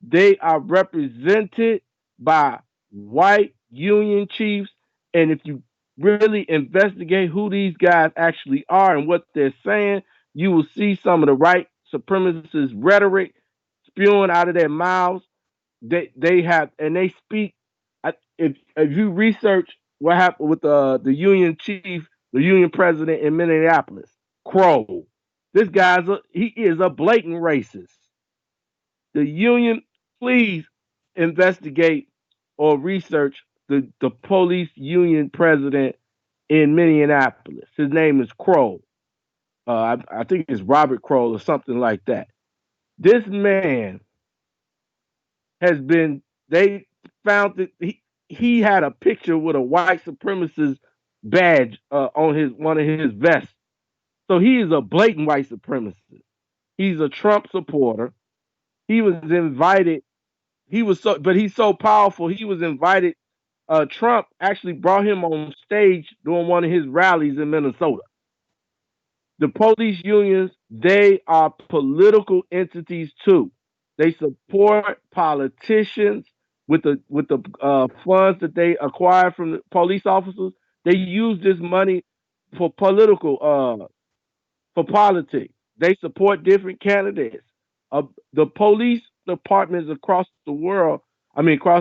they are represented by white union chiefs. And if you really investigate who these guys actually are and what they're saying, you will see some of the right supremacist rhetoric spewing out of their mouths. They speak. If you research what happened with the union chief, the union president in Minneapolis, Crow, this he is a blatant racist. The union, please investigate or research the police union president in Minneapolis. His name is Crow. I think it's Robert Crow or something like that. This man they found that he had a picture with a white supremacist badge on one of his vests. So he is a blatant white supremacist. He's a Trump supporter. He was invited. But he's so powerful. He was invited. Trump actually brought him on stage during one of his rallies in Minnesota. The police unions, they are political entities too. They support politicians with the funds that they acquire from the police officers. They use this money for politics. They support different candidates. The police departments across the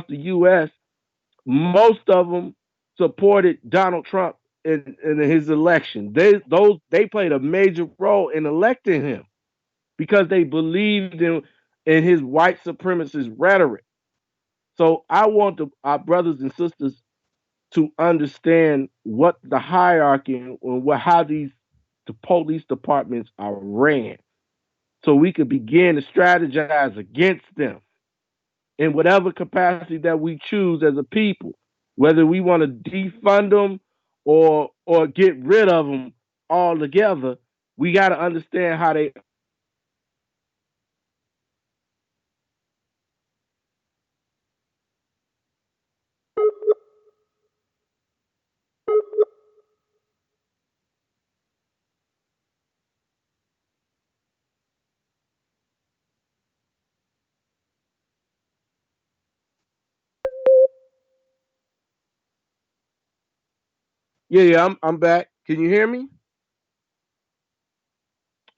U.S., most of them supported Donald Trump in his election. They played a major role in electing him because they believed in his white supremacist rhetoric. So I want our brothers and sisters to understand what the hierarchy and how the police departments are ran, so we could begin to strategize against them. in whatever capacity that we choose as a people, whether we want to defund them or get rid of them altogether. We got to understand how they. Yeah, I'm back. Can you hear me?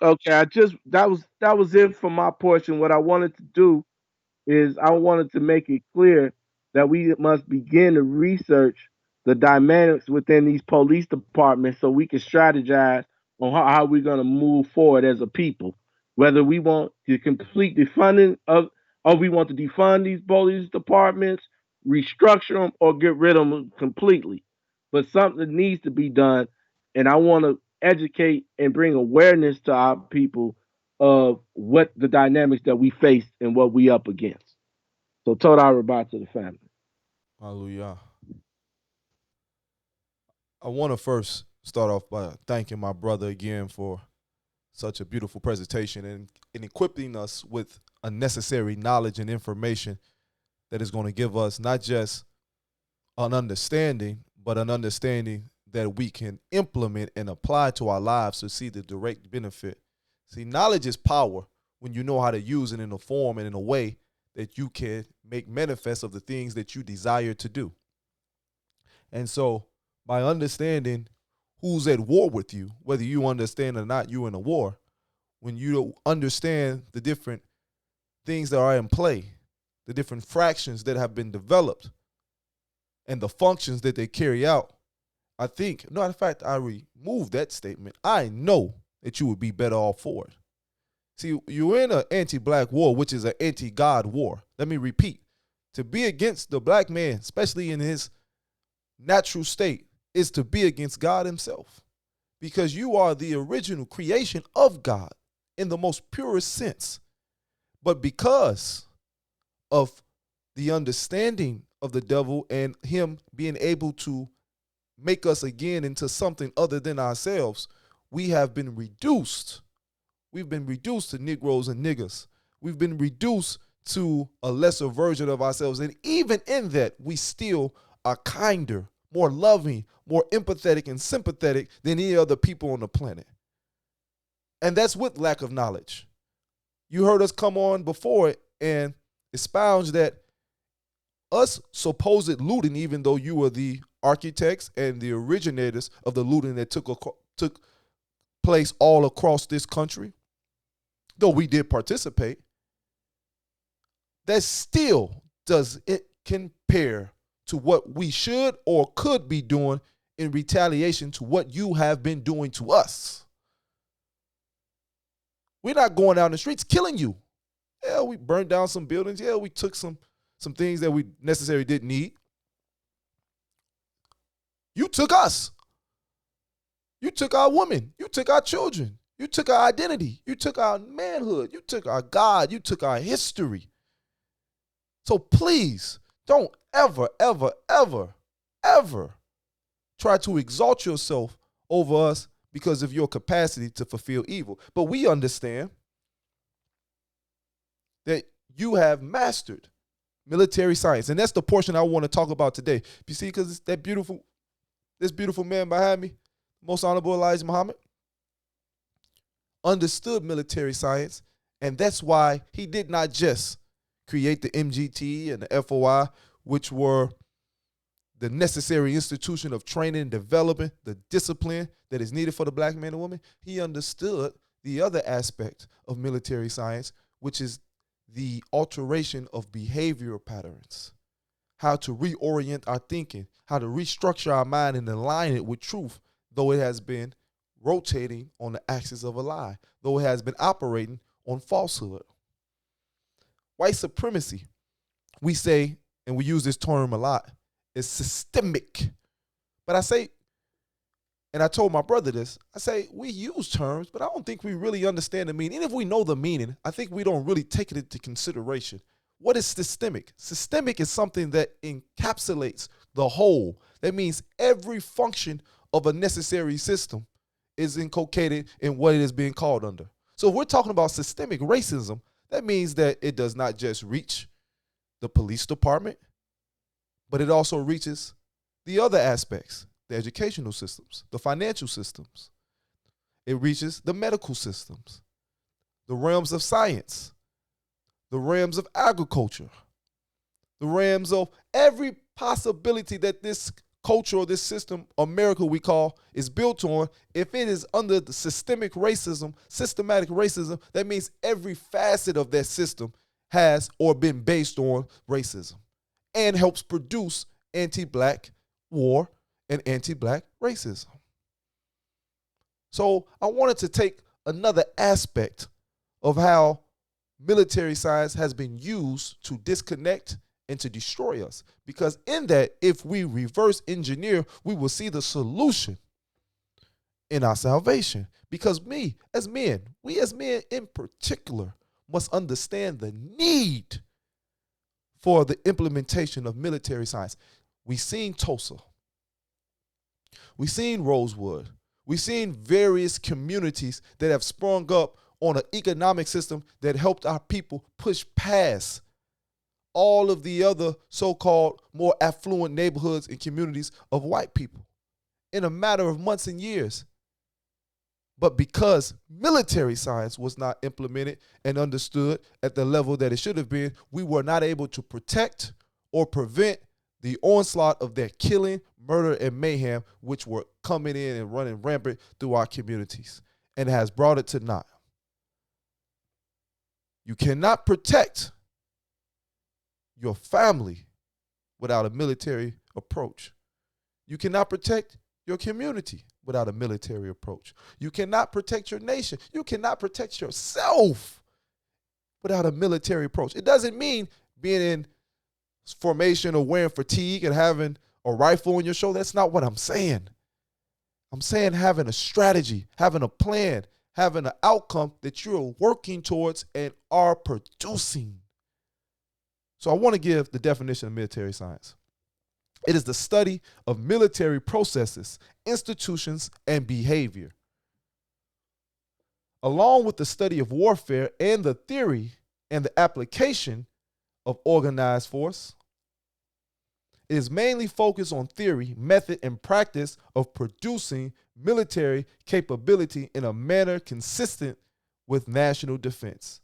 Okay, that was it for my portion. What I wanted to do is I wanted to make it clear that we must begin to research the dynamics within these police departments so we can strategize on how we're going to move forward as a people. Whether we want to complete defunding of, or we want to defund these police departments, restructure them, or get rid of them completely. But something needs to be done, and I want to educate and bring awareness to our people of what the dynamics that we face and what we up against. So Toda Rabah to the family. Hallelujah. I want to first start off by thanking my brother again for such a beautiful presentation and equipping us with a necessary knowledge and information that is going to give us not just an understanding, but an understanding that we can implement and apply to our lives to see the direct benefit. See, knowledge is power when you know how to use it in a form and in a way that you can make manifest of the things that you desire to do. And so by understanding who's at war with you, whether you understand or not you're in a war, when you understand the different things that are in play, the different fractions that have been developed, and the functions that they carry out, I think, no, in fact, I removed that statement. I know that you would be better off for it. See, you're in an anti-black war, which is an anti-God war. Let me repeat. To be against the black man, especially in his natural state, is to be against God himself. Because you are the original creation of God in the most purest sense. But because of the understanding of the devil and him being able to make us again into something other than ourselves, we have been reduced. We've been reduced to Negroes and niggers. We've been reduced to a lesser version of ourselves. And even in that, we still are kinder, more loving, more empathetic and sympathetic than any other people on the planet. And that's with lack of knowledge. You heard us come on before and expound that us supposed looting, even though you were the architects and the originators of the looting that took place all across this country, though we did participate, that still does it compare to what we should or could be doing in retaliation to what you have been doing to us. We're not going out in the streets killing you. Yeah, we burned down some buildings. Yeah, we took some things that we necessarily didn't need. You took us. You took our women. You took our children. You took our identity. You took our manhood. You took our God. You took our history. So please don't ever, ever, ever, ever try to exalt yourself over us because of your capacity to fulfill evil. But we understand that you have mastered military science. And that's the portion I want to talk about today. You see, because it's this beautiful man behind me, Most Honorable Elijah Muhammad, understood military science. And that's why he did not just create the MGT and the FOI, which were the necessary institution of training and developing the discipline that is needed for the black man and woman. He understood the other aspect of military science, which is the alteration of behavioral patterns, how to reorient our thinking, how to restructure our mind and align it with truth, though it has been rotating on the axis of a lie, though it has been operating on falsehood. White supremacy, we say, and we use this term a lot, is systemic. But I say, and I told my brother this, I say we use terms, but I don't think we really understand the meaning. And if we know the meaning, I think we don't really take it into consideration. What is systemic? Systemic is something that encapsulates the whole. That means every function of a necessary system is inculcated in what it is being called under. So if we're talking about systemic racism, that means that it does not just reach the police department, but it also reaches the other aspects, the educational systems, the financial systems. It reaches the medical systems, the realms of science, the realms of agriculture, the realms of every possibility that this culture or this system, America we call, is built on. If it is under the systemic racism, systematic racism, that means every facet of that system has or been based on racism and helps produce anti-black war and anti-black racism. So I wanted to take another aspect of how military science has been used to disconnect and to destroy us. Because in that, if we reverse engineer, we will see the solution in our salvation. Because we as men in particular, must understand the need for the implementation of military science. We've seen Tulsa. We've seen Rosewood. We've seen various communities that have sprung up on an economic system that helped our people push past all of the other so-called more affluent neighborhoods and communities of white people in a matter of months and years. But because military science was not implemented and understood at the level that it should have been, we were not able to protect or prevent the onslaught of that killing, murder, and mayhem which were coming in and running rampant through our communities, and has brought it to naught. You cannot protect your family without a military approach. You cannot protect your community without a military approach. You cannot protect your nation. You cannot protect yourself without a military approach. It doesn't mean being in formation or wearing fatigue and having a rifle on your shoulder. That's not what I'm saying. I'm saying having a strategy, having a plan, having an outcome that you're working towards and are producing. So I want to give the definition of military science. It is the study of military processes, institutions, and behavior, along with the study of warfare and the theory and the application of organized force. It is mainly focused on theory, method, and practice of producing military capability in a manner consistent with national defense.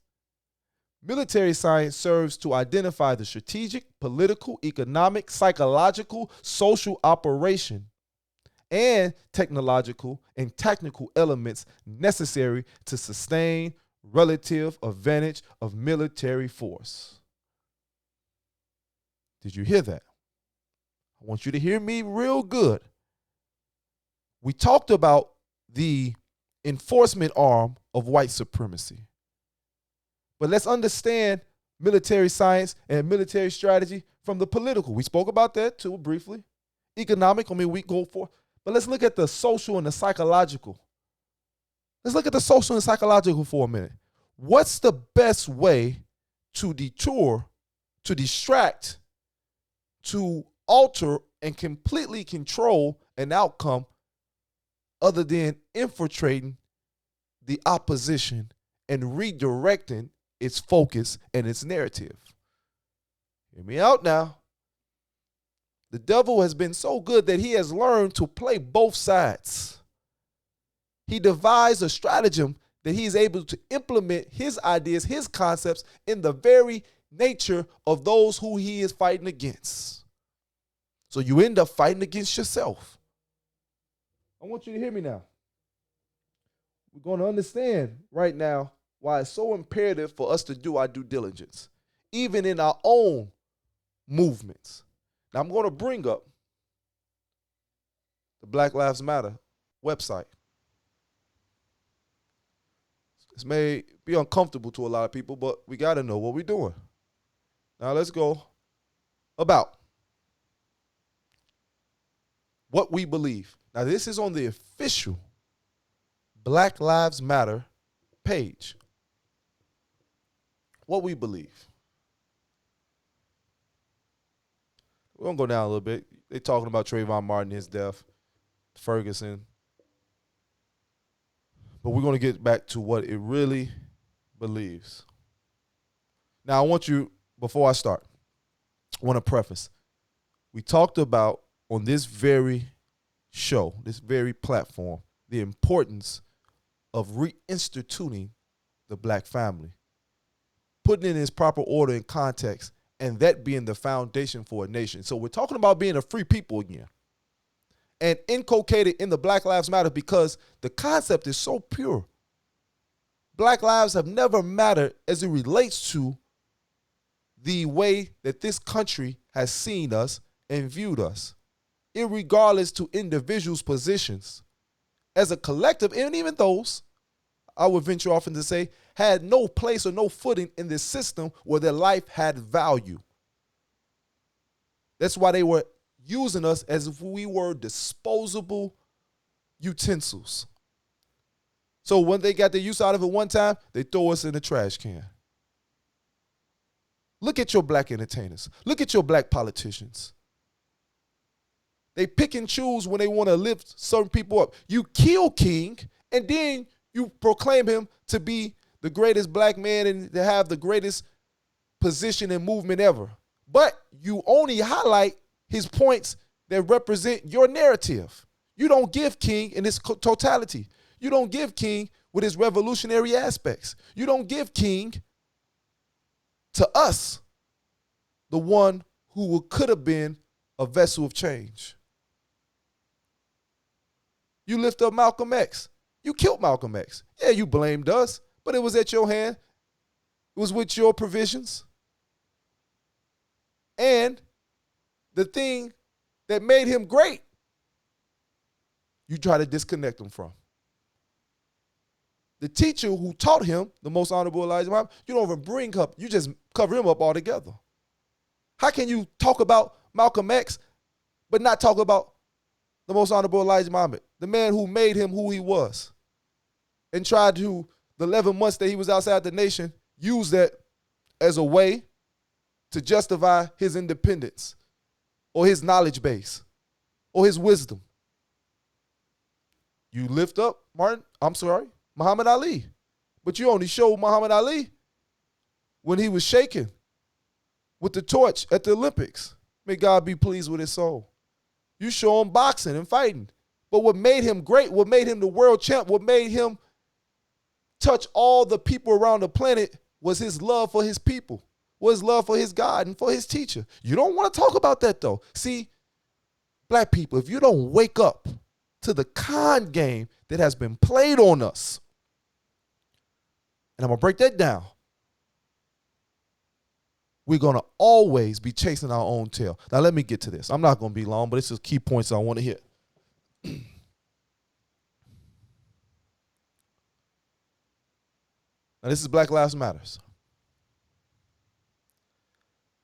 Military science serves to identify the strategic, political, economic, psychological, social operation, and technological and technical elements necessary to sustain relative advantage of military force. Did you hear that? I want you to hear me real good. We talked about the enforcement arm of white supremacy. But let's understand military science and military strategy from the political. We spoke about that too briefly. Economic, we go for. But let's look at the social and the psychological. Let's look at the social and psychological for a minute. What's the best way to detour, to distract, to alter and completely control an outcome other than infiltrating the opposition and redirecting its focus and its narrative? Hear me out now. The devil has been so good that he has learned to play both sides. He devised a stratagem that he's able to implement his ideas, his concepts in the very nature of those who he is fighting against. So you end up fighting against yourself. I want you to hear me now. We're going to understand right now why it's so imperative for us to do our due diligence, even in our own movements. Now, I'm going to bring up the Black Lives Matter website. This may be uncomfortable to a lot of people, but we got to know what we're doing. Now, let's go about what we believe. Now, this is on the official Black Lives Matter page. What we believe. We're going to go down a little bit. They talking about Trayvon Martin, his death, Ferguson. But we're going to get back to what it really believes. Now, I want you, before I start, I want to preface. We talked about on this very show, this very platform, the importance of reinstituting the black family, putting it in its proper order and context, and that being the foundation for a nation. So we're talking about being a free people again, and inculcated in the Black Lives Matter because the concept is so pure. Black lives have never mattered as it relates to the way that this country has seen us and viewed us, irregardless to individuals' positions. As a collective, and even those, I would venture often to say, had no place or no footing in this system where their life had value. That's why they were using us as if we were disposable utensils. So when they got the use out of it one time, they throw us in the trash can. Look at your black entertainers. Look at your black politicians. They pick and choose when they want to lift certain people up. You kill King, and then you proclaim him to be the greatest black man and to have the greatest position and movement ever. But you only highlight his points that represent your narrative. You don't give King in its totality. You don't give King with his revolutionary aspects. You don't give King to us, the one who could have been a vessel of change. You lift up Malcolm X. You killed Malcolm X. Yeah, you blamed us, but it was at your hand. It was with your provisions. And the thing that made him great, you try to disconnect him from. The teacher who taught him, the most honorable Elijah Muhammad, you don't even bring up, you just cover him up altogether. How can you talk about Malcolm X, but not talk about the most honorable Elijah Muhammad, the man who made him who he was, and tried to, the 11 months that he was outside the nation, use that as a way to justify his independence or his knowledge base or his wisdom. You lift up Muhammad Ali, but you only show Muhammad Ali when he was shaking with the torch at the Olympics. May God be pleased with his soul. You show him boxing and fighting. But what made him great, what made him the world champ, what made him touch all the people around the planet was his love for his people, was his love for his God and for his teacher. You don't want to talk about that though. See, black people, if you don't wake up to the con game that has been played on us, and I'm going to break that down, we're going to always be chasing our own tail. Now, let me get to this. I'm not going to be long, but it's just key points I want to hit. Now, this is Black Lives Matters.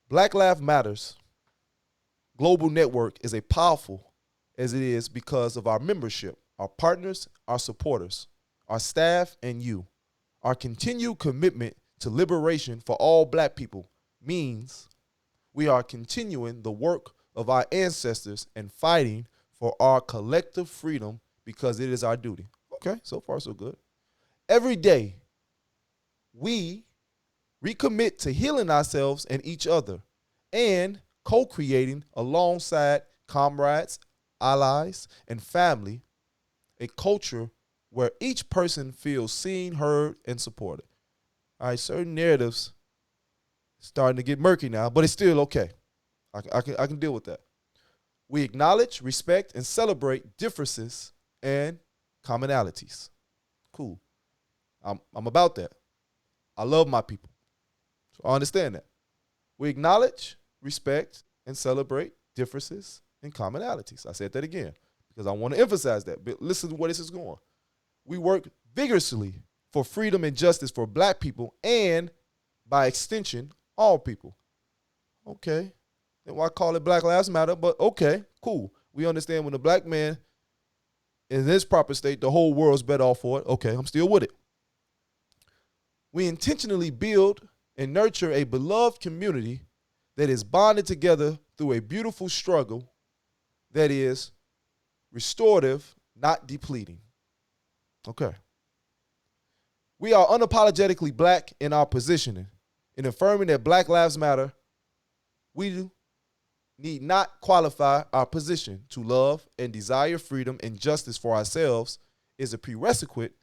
Black Lives Matters global network is as powerful as it is because of our membership, our partners, our supporters, our staff, and you. Our continued commitment to liberation for all black people means we are continuing the work of our ancestors and fighting for our collective freedom because it is our duty. Okay, so far so good. Every day, we recommit to healing ourselves and each other and co-creating alongside comrades, allies, and family a culture where each person feels seen, heard, and supported. All right, certain narratives starting to get murky now, but it's still okay. I can deal with that. We acknowledge, respect, and celebrate differences and commonalities. Cool. I'm about that. I love my people. So I understand that. We acknowledge, respect, and celebrate differences and commonalities. I said that again because I want to emphasize that. But listen to where this is going. We work vigorously for freedom and justice for black people and, by extension, all people. Okay. Then why call it Black Lives Matter? But okay, cool. We understand when the black man in this proper state, the whole world's better off for it. Okay, I'm still with it. We intentionally build and nurture a beloved community that is bonded together through a beautiful struggle that is restorative, not depleting. Okay. We are unapologetically black in our positioning. In affirming that Black Lives Matter, we need not qualify our position to love and desire freedom and justice for ourselves is a prerequisite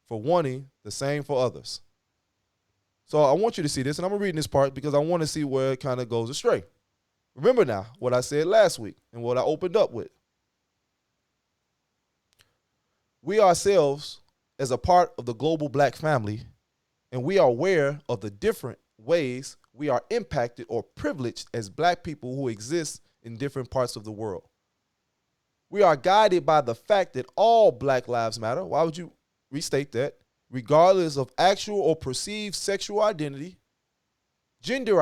for wanting the same for others. So I want you to see this, and I'm reading this part because I want to see where it kind of goes astray. Remember now what I said last week and what I opened up with. We ourselves, as a part of the global black family, and we are aware of the different ways we are impacted or privileged as black people who exist in different parts of the world. We are guided by the fact that all Black lives matter. Why would you restate that? Regardless of actual or perceived sexual identity, gender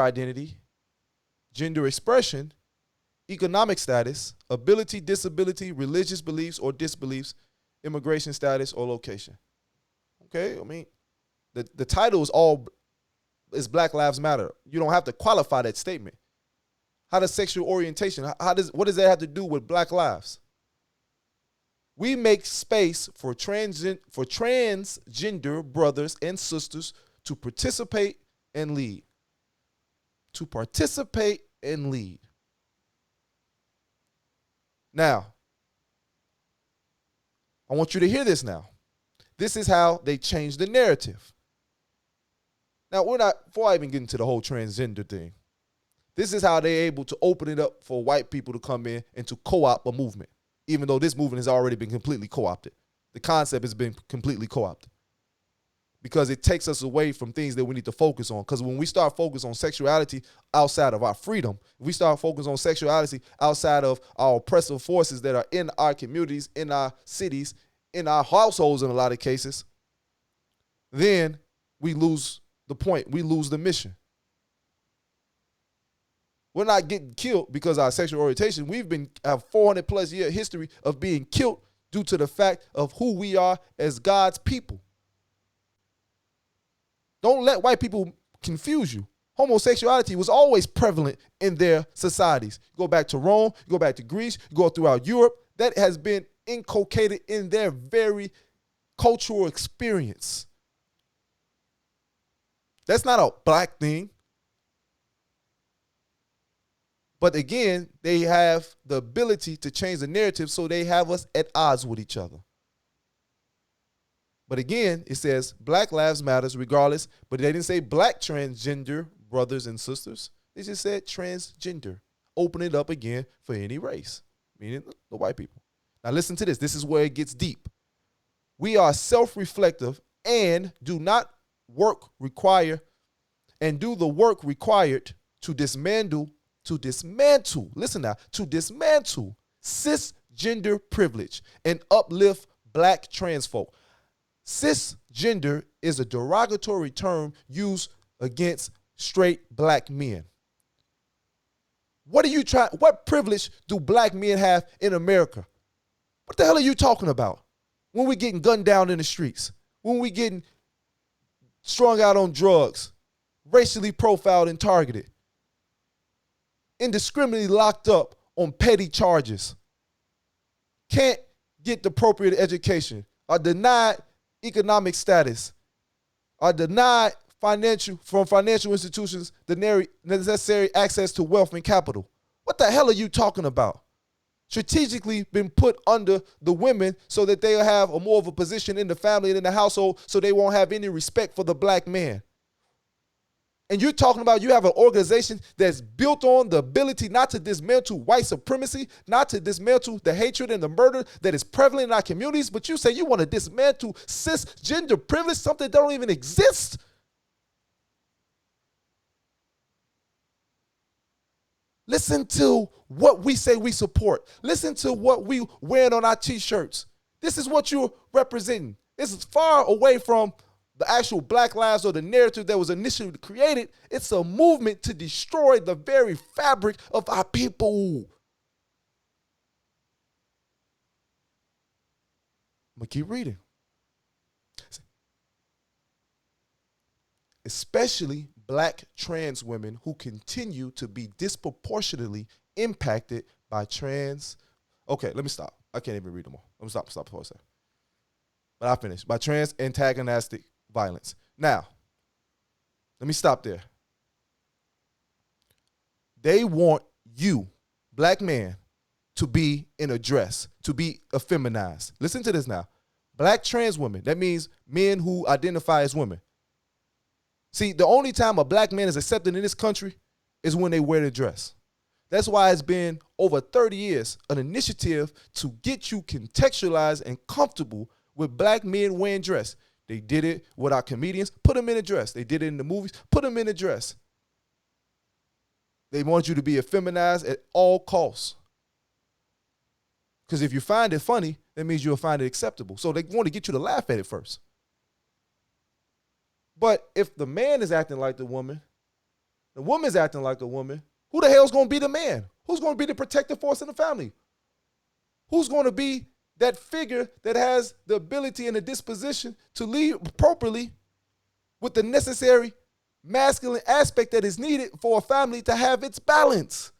expression, economic status, ability, disability, religious beliefs or disbeliefs, immigration status or location. Okay, I mean, the title is Black Lives Matter. You don't have to qualify that statement. How does sexual orientation, what does that have to do with Black lives? We make space for transgender brothers and sisters to participate and lead. To participate and lead. Now, I want you to hear this now. This is how they change the narrative. Now, before I even get into the whole transgender thing, this is how they're able to open it up for white people to come in and to co-opt a movement, even though this movement has already been completely co-opted. The concept has been completely co-opted because it takes us away from things that we need to focus on. Because when we start focusing on sexuality outside of our freedom, we start focusing on sexuality outside of our oppressive forces that are in our communities, in our cities, in our households in a lot of cases, then we lose the point. We lose the mission. We're not getting killed because of our sexual orientation. We've have 400 plus year history of being killed due to the fact of who we are as God's people. Don't let white people confuse you. Homosexuality was always prevalent in their societies. You go back to Rome, you go back to Greece, you go throughout Europe. That has been inculcated in their very cultural experience. That's not a black thing. But again, they have the ability to change the narrative so they have us at odds with each other. But again, it says Black Lives Matters regardless, but they didn't say black transgender brothers and sisters. They just said transgender. Open it up again for any race, meaning the white people. Now listen to this. This is where it gets deep. We are self-reflective and do the work required to dismantle, listen now, to dismantle cisgender privilege and uplift black trans folk. Cisgender is a derogatory term used against straight black men. What privilege do black men have in America? What the hell are you talking about? When we getting gunned down in the streets, when we getting strung out on drugs, racially profiled and targeted, indiscriminately locked up on petty charges, can't get the appropriate education, are denied economic status, are denied from financial institutions the necessary access to wealth and capital. What the hell are you talking about? Strategically been put under the women so that they'll have a more of a position in the family and in the household so they won't have any respect for the black man. And you're talking about you have an organization that's built on the ability not to dismantle white supremacy, not to dismantle the hatred and the murder that is prevalent in our communities, but you say you want to dismantle cisgender privilege, something that don't even exist. Listen to what we say we support. Listen to what we wearing on our t-shirts. This is what you're representing. This is far away from the actual Black lives or the narrative that was initially created. It's a movement to destroy the very fabric of our people. I'm going to keep reading. Especially black trans women who continue to be disproportionately impacted by trans. Okay, let me stop. I can't even read them all. Let me stop before I say. But I finished. By trans antagonistic violence. Now, let me stop there. They want you, black man, to be in a dress, to be effeminized. Listen to this now. Black trans women, that means men who identify as women. See, the only time a black man is accepted in this country is when they wear the dress. That's why it's been over 30 years an initiative to get you contextualized and comfortable with black men wearing dress. They did it with our comedians, put them in a dress. They did it in the movies, put them in a dress. They want you to be effeminized at all costs. Because if you find it funny, that means you'll find it acceptable. So they want to get you to laugh at it first. But if the man is acting like the woman's acting like a woman, who the hell's going to be the man? Who's going to be the protective force in the family? Who's going to be that figure that has the ability and the disposition to lead appropriately with the necessary masculine aspect that is needed for a family to have its balance?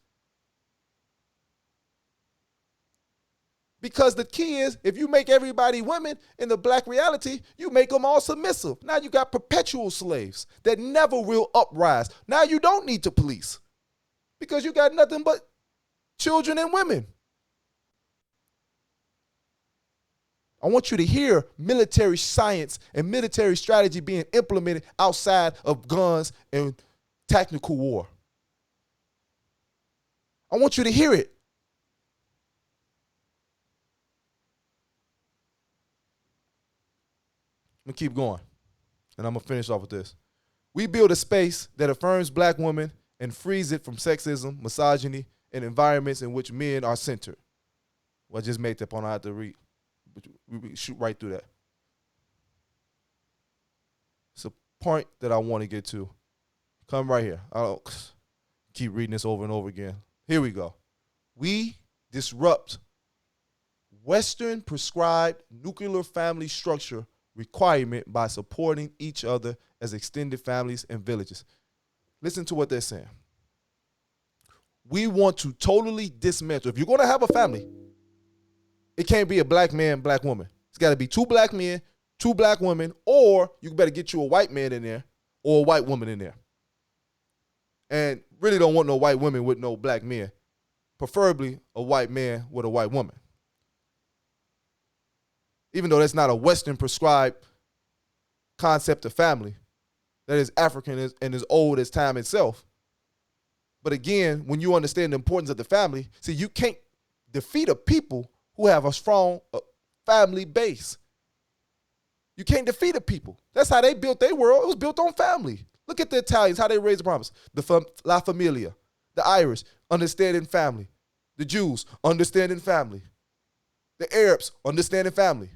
Because the key is, if you make everybody women in the black reality, you make them all submissive. Now you got perpetual slaves that never will uprise. Now you don't need to police because you got nothing but children and women. I want you to hear military science and military strategy being implemented outside of guns and tactical war. I want you to hear it. I'm going to keep going, and I'm going to finish off with this. We build a space that affirms black women and frees it from sexism, misogyny, and environments in which men are centered. Well, I just made that point. I have to read. We shoot right through that. It's a point that I want to get to. Come right here. I'll keep reading this over and over again. Here we go. We disrupt Western prescribed nuclear family structure requirement by supporting each other as extended families and villages. Listen to what they're saying. We want to totally dismantle. If you're going to have a family, it can't be a black man, black woman. It's got to be 2 black men, 2 black women, or you better get you a white man in there or a white woman in there. And really don't want no white women with no black men. Preferably a white man with a white woman. Even though that's not a Western prescribed concept of family, that is African and as old as time itself. But again, when you understand the importance of the family, see, you can't defeat a people who have a strong family base. You can't defeat a people. That's how they built their world. It was built on family. Look at the Italians, how they raised the promise. La Familia. The Irish, understanding family. The Jews, understanding family. The Arabs, understanding family.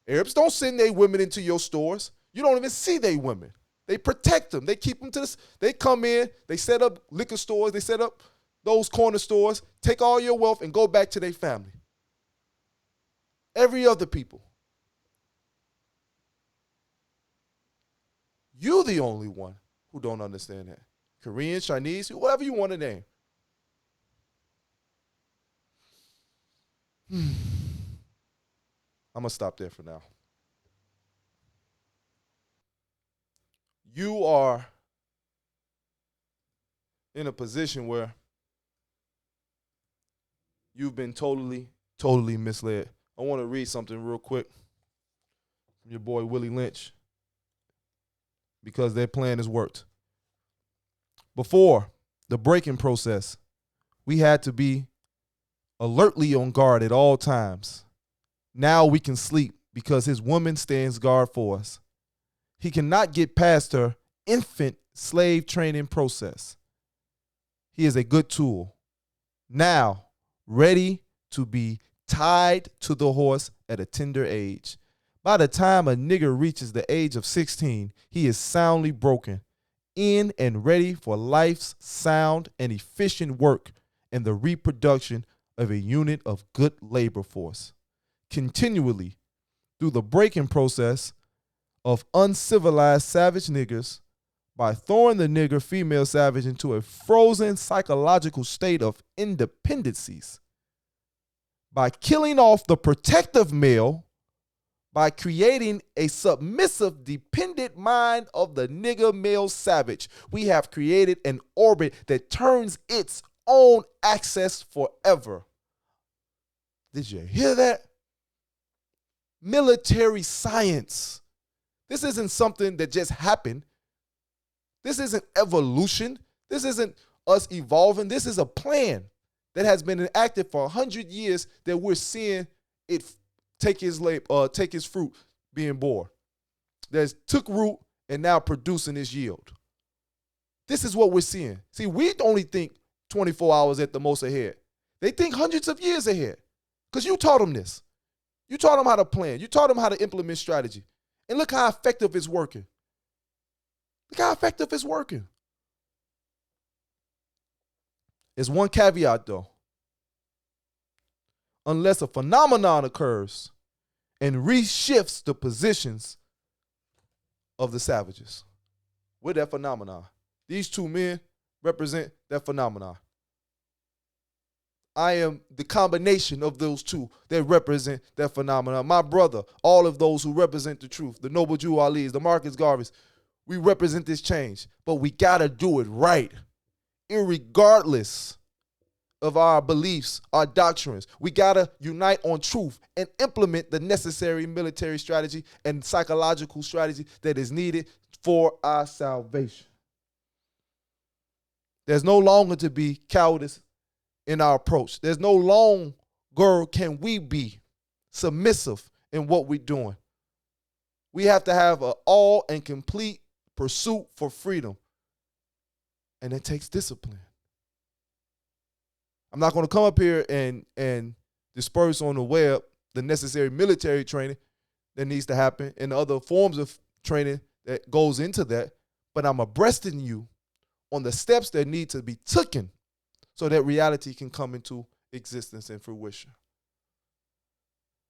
Arabs don't send their women into your stores. You don't even see their women. They protect them. They keep them to this. They come in, they set up liquor stores, they set up those corner stores, take all your wealth and go back to their family. Every other people. You're the only one who don't understand that. Korean, Chinese, whatever you want to name. I'm going to stop there for now. You are in a position where you've been totally misled. I want to read something real quick from your boy Willie Lynch, because their plan has worked. Before the break-in process, we had to be alertly on guard at all times. Now we can sleep because his woman stands guard for us. He cannot get past her infant slave training process. He is a good tool. Now, ready to be tied to the horse at a tender age. By the time a nigger reaches the age of 16, he is soundly broken, in and ready for life's sound and efficient work and the reproduction of a unit of good labor force. Continually, through the breaking process of uncivilized savage niggers, by throwing the nigger female savage into a frozen psychological state of independencies, by killing off the protective male, by creating a submissive, dependent mind of the nigger male savage. We have created an orbit that turns its own axis forever. Did you hear that? Military science. This isn't something that just happened. This isn't evolution. This isn't us evolving. This is a plan that has been enacted for 100 years that we're seeing it take its fruit being born. That's took root and now producing its yield. This is what we're seeing. See, we only think 24 hours at the most ahead. They think hundreds of years ahead because you taught them this. You taught them how to plan. You taught them how to implement strategy. And look how effective it's working. Look how effective it's working. There's one caveat though. Unless a phenomenon occurs and reshifts the positions of the savages. With that phenomenon. These two men represent that phenomenon. I am the combination of those two that represent that phenomenon. My brother, all of those who represent the truth, the Noble Jew Ali's, the Marcus Garveys, we represent this change. But we got to do it right, irregardless of our beliefs, our doctrines. We got to unite on truth and implement the necessary military strategy and psychological strategy that is needed for our salvation. There's no longer to be cowardice in our approach. There's no longer can we be submissive in what we're doing. We have to have an all and complete pursuit for freedom. And it takes discipline. I'm not going to come up here and disperse on the web the necessary military training that needs to happen and other forms of training that goes into that, but I'm abreasting you on the steps that need to be taken so that reality can come into existence and fruition.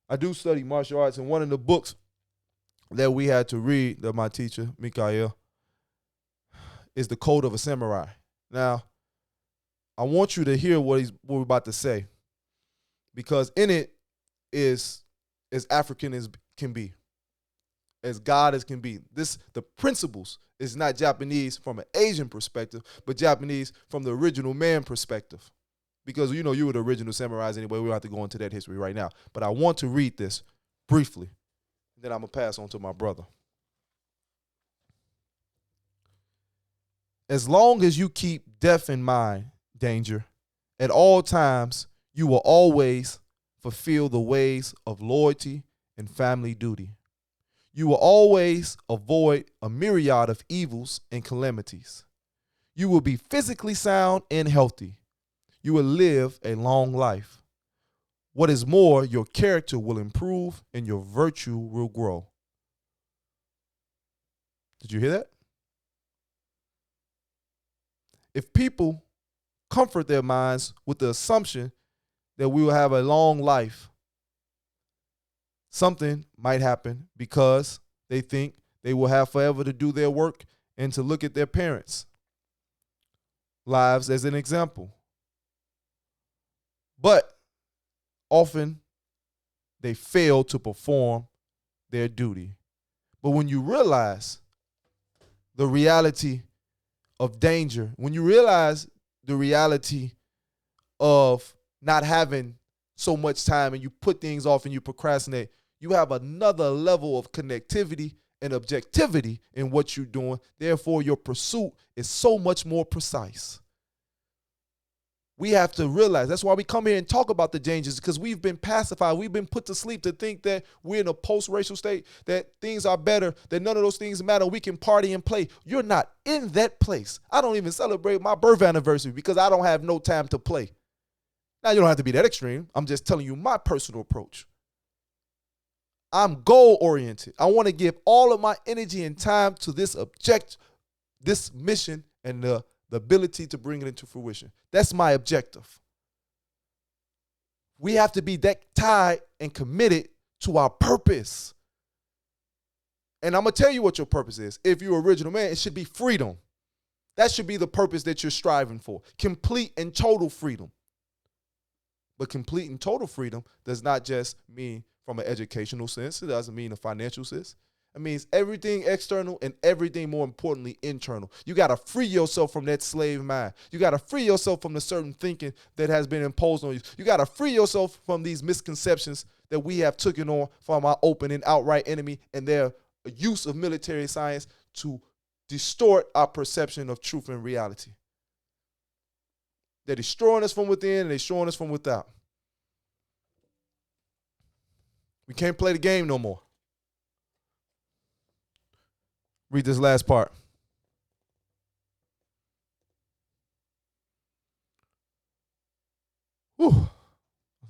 I do study martial arts, and one of the books that we had to read, that my teacher, Mikael, is The Code of a Samurai. Now, I want you to hear what we're about to say, because in it is as African as can be, as God as can be. The principles is not Japanese from an Asian perspective, but Japanese from the original man perspective. Because you were the original samurais anyway. We don't have to go into that history right now. But I want to read this briefly. Then I'm going to pass on to my brother. As long as you keep death in mind, danger, at all times you will always fulfill the ways of loyalty and family duty. You will always avoid a myriad of evils and calamities. You will be physically sound and healthy. You will live a long life. What is more, your character will improve and your virtue will grow. Did you hear that? If people comfort their minds with the assumption that we will have a long life, something might happen because they think they will have forever to do their work and to look at their parents' lives as an example. But often they fail to perform their duty. But when you realize the reality of danger, when you realize the reality of not having so much time and you put things off and you procrastinate, you have another level of connectivity and objectivity in what you're doing. Therefore, your pursuit is so much more precise. We have to realize, that's why we come here and talk about the dangers, because we've been pacified. We've been put to sleep to think that we're in a post-racial state, that things are better, that none of those things matter. We can party and play. You're not in that place. I don't even celebrate my birth anniversary because I don't have no time to play. Now, you don't have to be that extreme. I'm just telling you my personal approach. I'm goal-oriented. I want to give all of my energy and time to this this mission, and the ability to bring it into fruition. That's my objective. We have to be that tied and committed to our purpose. And I'm going to tell you what your purpose is. If you're original man, it should be freedom. That should be the purpose that you're striving for. Complete and total freedom. But complete and total freedom does not just mean from an educational sense. It doesn't mean a financial sense. It means everything external and everything, more importantly, internal. You got to free yourself from that slave mind. You got to free yourself from the certain thinking that has been imposed on you. You got to free yourself from these misconceptions that we have taken on from our open and outright enemy and their use of military science to distort our perception of truth and reality. They're destroying us from within and they're showing us from without. We can't play the game no more. Read this last part. Whew.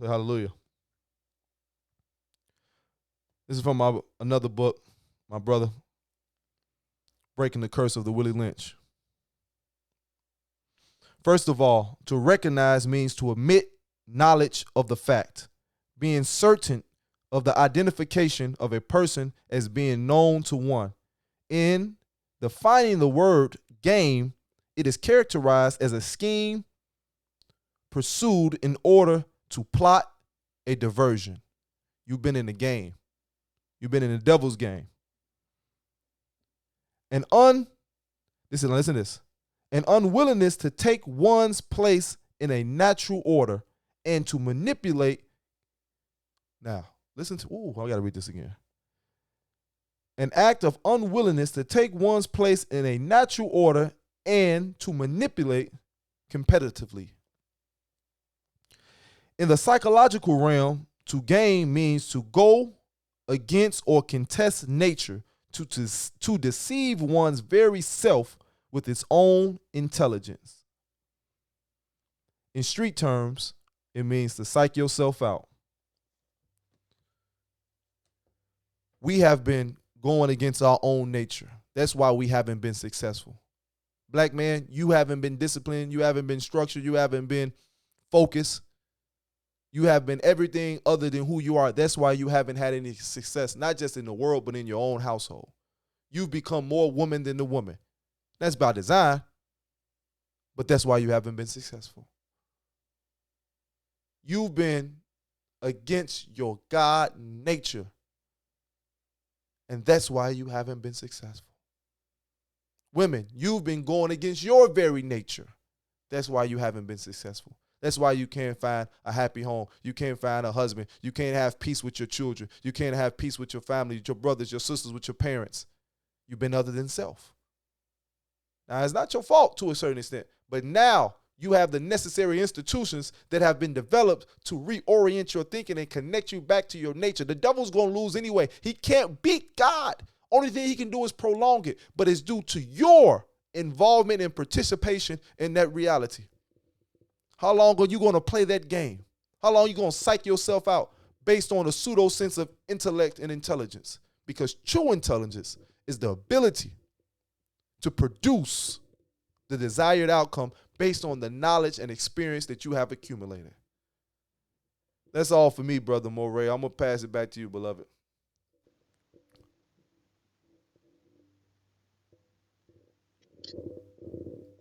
Say hallelujah. This is from another book, my brother, Breaking the Curse of the Willie Lynch. First of all, to recognize means to admit knowledge of the fact, being certain of the identification of a person as being known to one. In defining the word game, it is characterized as a scheme pursued in order to plot a diversion. You've been in the game. You've been in the devil's game. Listen to this. An unwillingness to take one's place in a natural order and to manipulate. Now, listen to, I got to read this again. An act of unwillingness to take one's place in a natural order and to manipulate competitively. In the psychological realm, to game means to go against or contest nature, to deceive one's very self with its own intelligence. In street terms, it means to psych yourself out. We have been going against our own nature. That's why we haven't been successful. Black man, you haven't been disciplined. You haven't been structured. You haven't been focused. You have been everything other than who you are. That's why you haven't had any success, not just in the world, but in your own household. You've become more woman than the woman. That's by design, but that's why you haven't been successful. You've been against your God nature, and that's why you haven't been successful. Women, you've been going against your very nature. That's why you haven't been successful. That's why you can't find a happy home. You can't find a husband. You can't have peace with your children. You can't have peace with your family, with your brothers, your sisters, with your parents. You've been other than self. Now, it's not your fault to a certain extent, but now you have the necessary institutions that have been developed to reorient your thinking and connect you back to your nature. The devil's going to lose anyway. He can't beat God. Only thing he can do is prolong it, but it's due to your involvement and participation in that reality. How long are you going to play that game? How long are you going to psych yourself out based on a pseudo sense of intellect and intelligence? Because true intelligence is the ability to produce the desired outcome based on the knowledge and experience that you have accumulated. That's all for me, Brother Moray. I'm going to pass it back to you, beloved.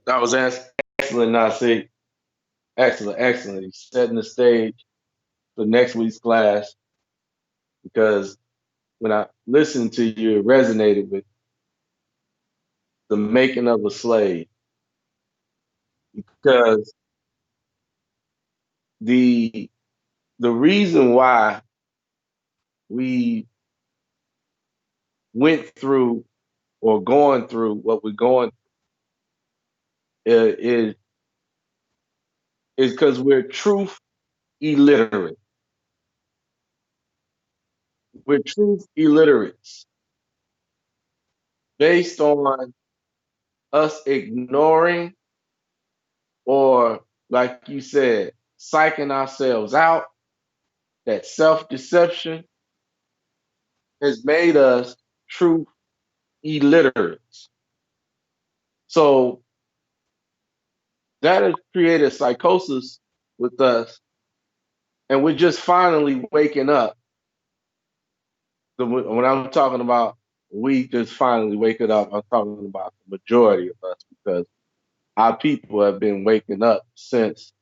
That was excellent, Nasir. Excellent, excellent. You're setting the stage for next week's class, because when I listened to you, it resonated with the making of a slave. Because the reason why we went through or going through what we're going through is because we're truth illiterate. We're truth illiterates based on us ignoring, or like you said, psyching ourselves out. That self-deception has made us truth illiterates. So that has created psychosis with us, and we're just finally waking up. When I'm talking about we just finally waking up. I'm talking about the majority of us because our people have been waking up since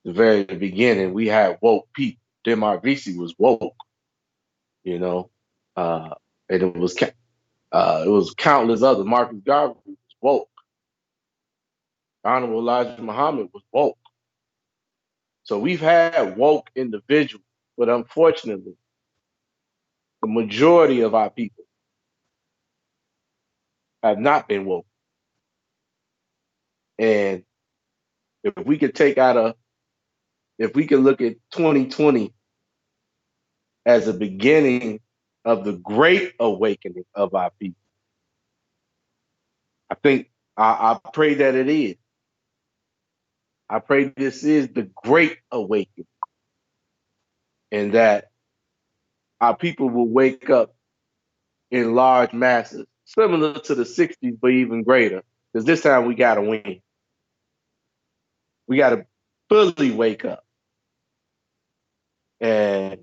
the very beginning. We had woke people. Demar Vesey was woke, you know, uh, and it was countless others. Marcus Garvey was woke. Honorable Elijah Muhammad was woke. So we've had woke individuals, but unfortunately, the majority of our people have not been woke. And if we could if we could look at 2020 as a beginning of the great awakening of our people, I think I pray that it is. I pray this is the great awakening and that our people will wake up in large masses, similar to the 60s, but even greater. Because this time we got to win. We got to fully wake up. And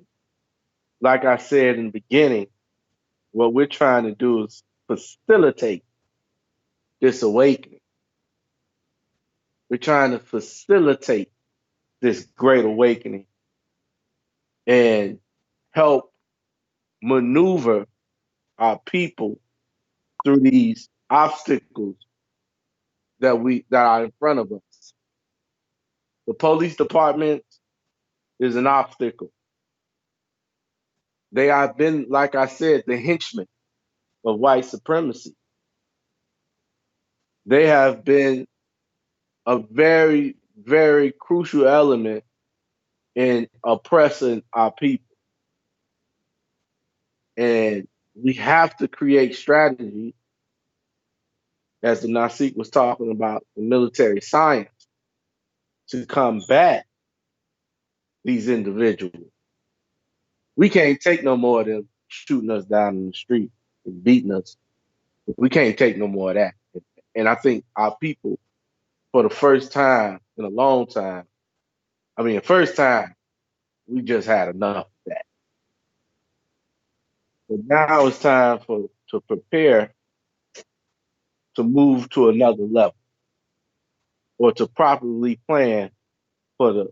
like I said in the beginning, what we're trying to do is facilitate this awakening. We're trying to facilitate this great awakening and help maneuver our people through these obstacles that are in front of us. The police department is an obstacle. They have been, like I said, the henchmen of white supremacy. They have been a very, very crucial element in oppressing our people. And we have to create strategy, as the Nasik was talking about, in military science, to combat these individuals. We can't take no more of them shooting us down in the street and beating us. We can't take no more of that. And I think our people, for the first time in a long time, first time, we just had enough of that. But now it's time to prepare to move to another level or to properly plan for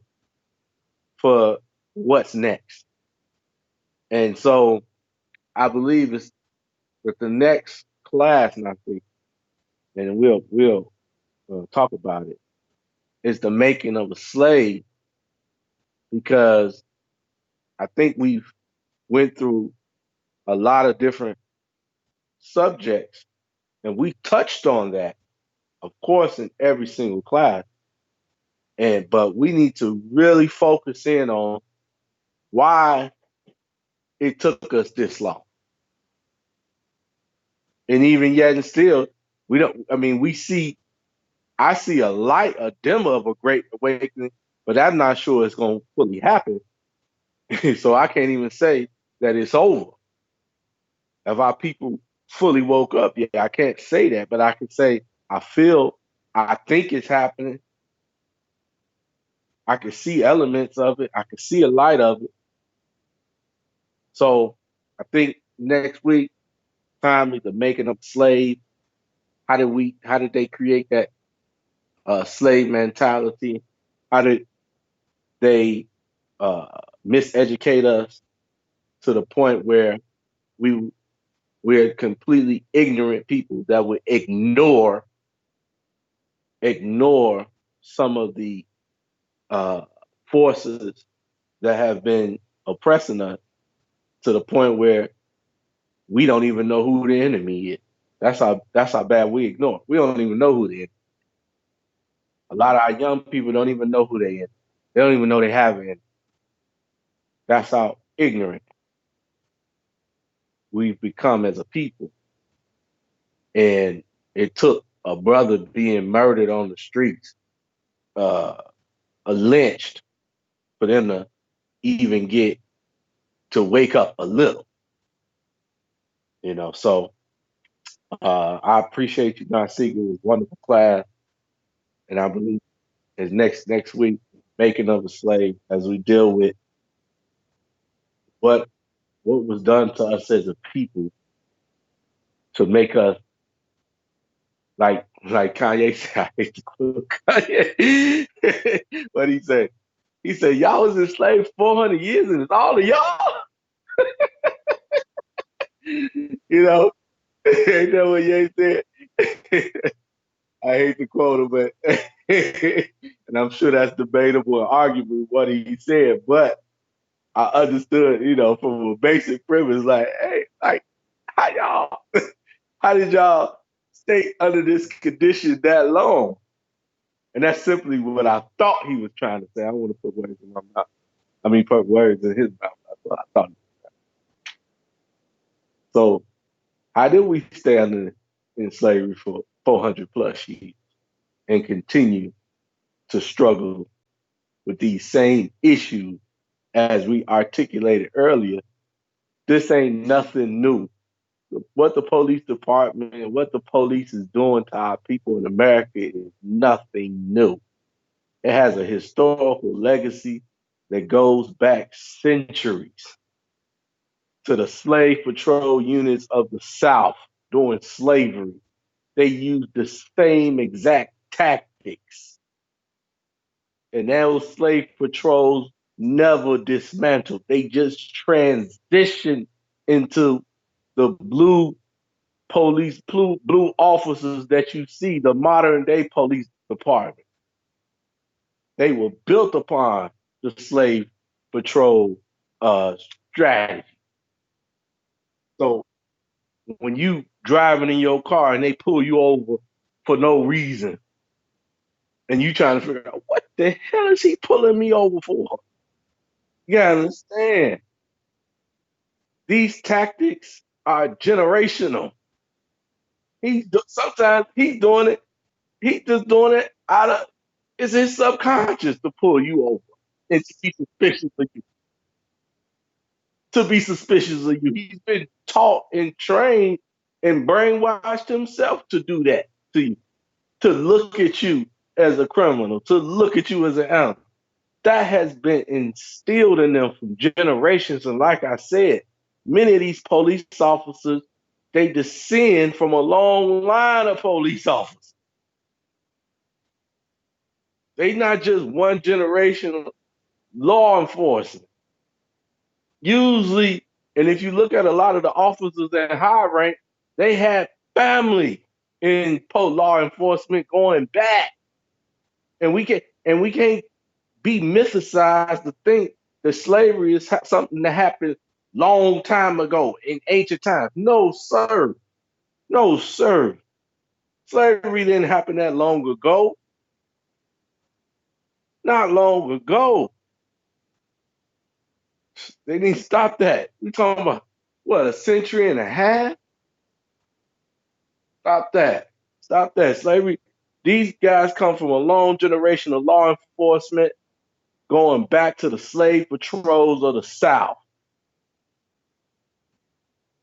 what's next. And so I believe it's that the next class, and I think, and we'll talk about it, is the making of a slave, because I think we've went through a lot of different subjects and we touched on that, of course, in every single class. But we need to really focus in on why it took us this long. And even yet and still, I see a light, a dimmer of a great awakening, but I'm not sure it's going to fully happen. So I can't even say that it's over. If our people fully woke up, yeah, I can't say that, but I can say I think it's happening. I can see elements of it. I can see a light of it. So I think next week, time is the making of a slave. How did they create that slave mentality? How did they miseducate us to the point where we're completely ignorant people that would ignore some of the forces that have been oppressing us to the point where we don't even know who the enemy is. That's how bad we ignore. We don't even know who the enemy is. A lot of our young people don't even know who they are. They don't even know they have it. That's how ignorant we've become as a people. And it took a brother being murdered on the streets, lynched, for them to even get to wake up a little. So I appreciate you, Nasik. It was a wonderful class. And I believe is next week, making of a slave, as we deal with what was done to us as a people to make us like Kanye said. I hate to quote Kanye. What he said? He said, "Y'all was enslaved 400 years, and it's all of y'all." You know, ain't that what Ye said? I hate to quote him, but and I'm sure that's debatable and arguable what he said, but I understood, you know, from a basic premise, like, hey, like, how did y'all stay under this condition that long? And that's simply what I thought he was trying to say. I don't want to put words in my mouth. I mean, put words in his mouth. That's what I thought. So, how did we stay in slavery for 400 plus years and continue to struggle with these same issues as we articulated earlier? This ain't nothing new. What the police department and what the police is doing to our people in America is nothing new. It has a historical legacy that goes back centuries to the slave patrol units of the South during slavery. They used the same exact tactics. And those slave patrols never dismantled. They just transitioned into the blue officers that you see, the modern day police department. They were built upon the slave patrol strategy. So when you driving in your car and they pull you over for no reason, and you trying to figure out what the hell is he pulling me over for? You gotta understand, these tactics are generational. Sometimes he's doing it. He's just doing it out of it's his subconscious to pull you over and to be suspicious of you. To be suspicious of you. He's been taught and trained and brainwashed himself to do that to you, to look at you as a criminal, to look at you as an animal. That has been instilled in them from generations. And like I said, many of these police officers, they descend from a long line of police officers. They not just one generation of law enforcement. Usually, and if you look at a lot of the officers in high rank, they had family in law enforcement going back. And we can't be mythicized to think that slavery is something that happened long time ago in ancient times. No, sir. No, sir. Slavery didn't happen that long ago. Not long ago. They didn't stop that. We're talking about, what, a century and a half? Stop that. Stop that. Slavery, these guys come from a long generation of law enforcement going back to the slave patrols of the South.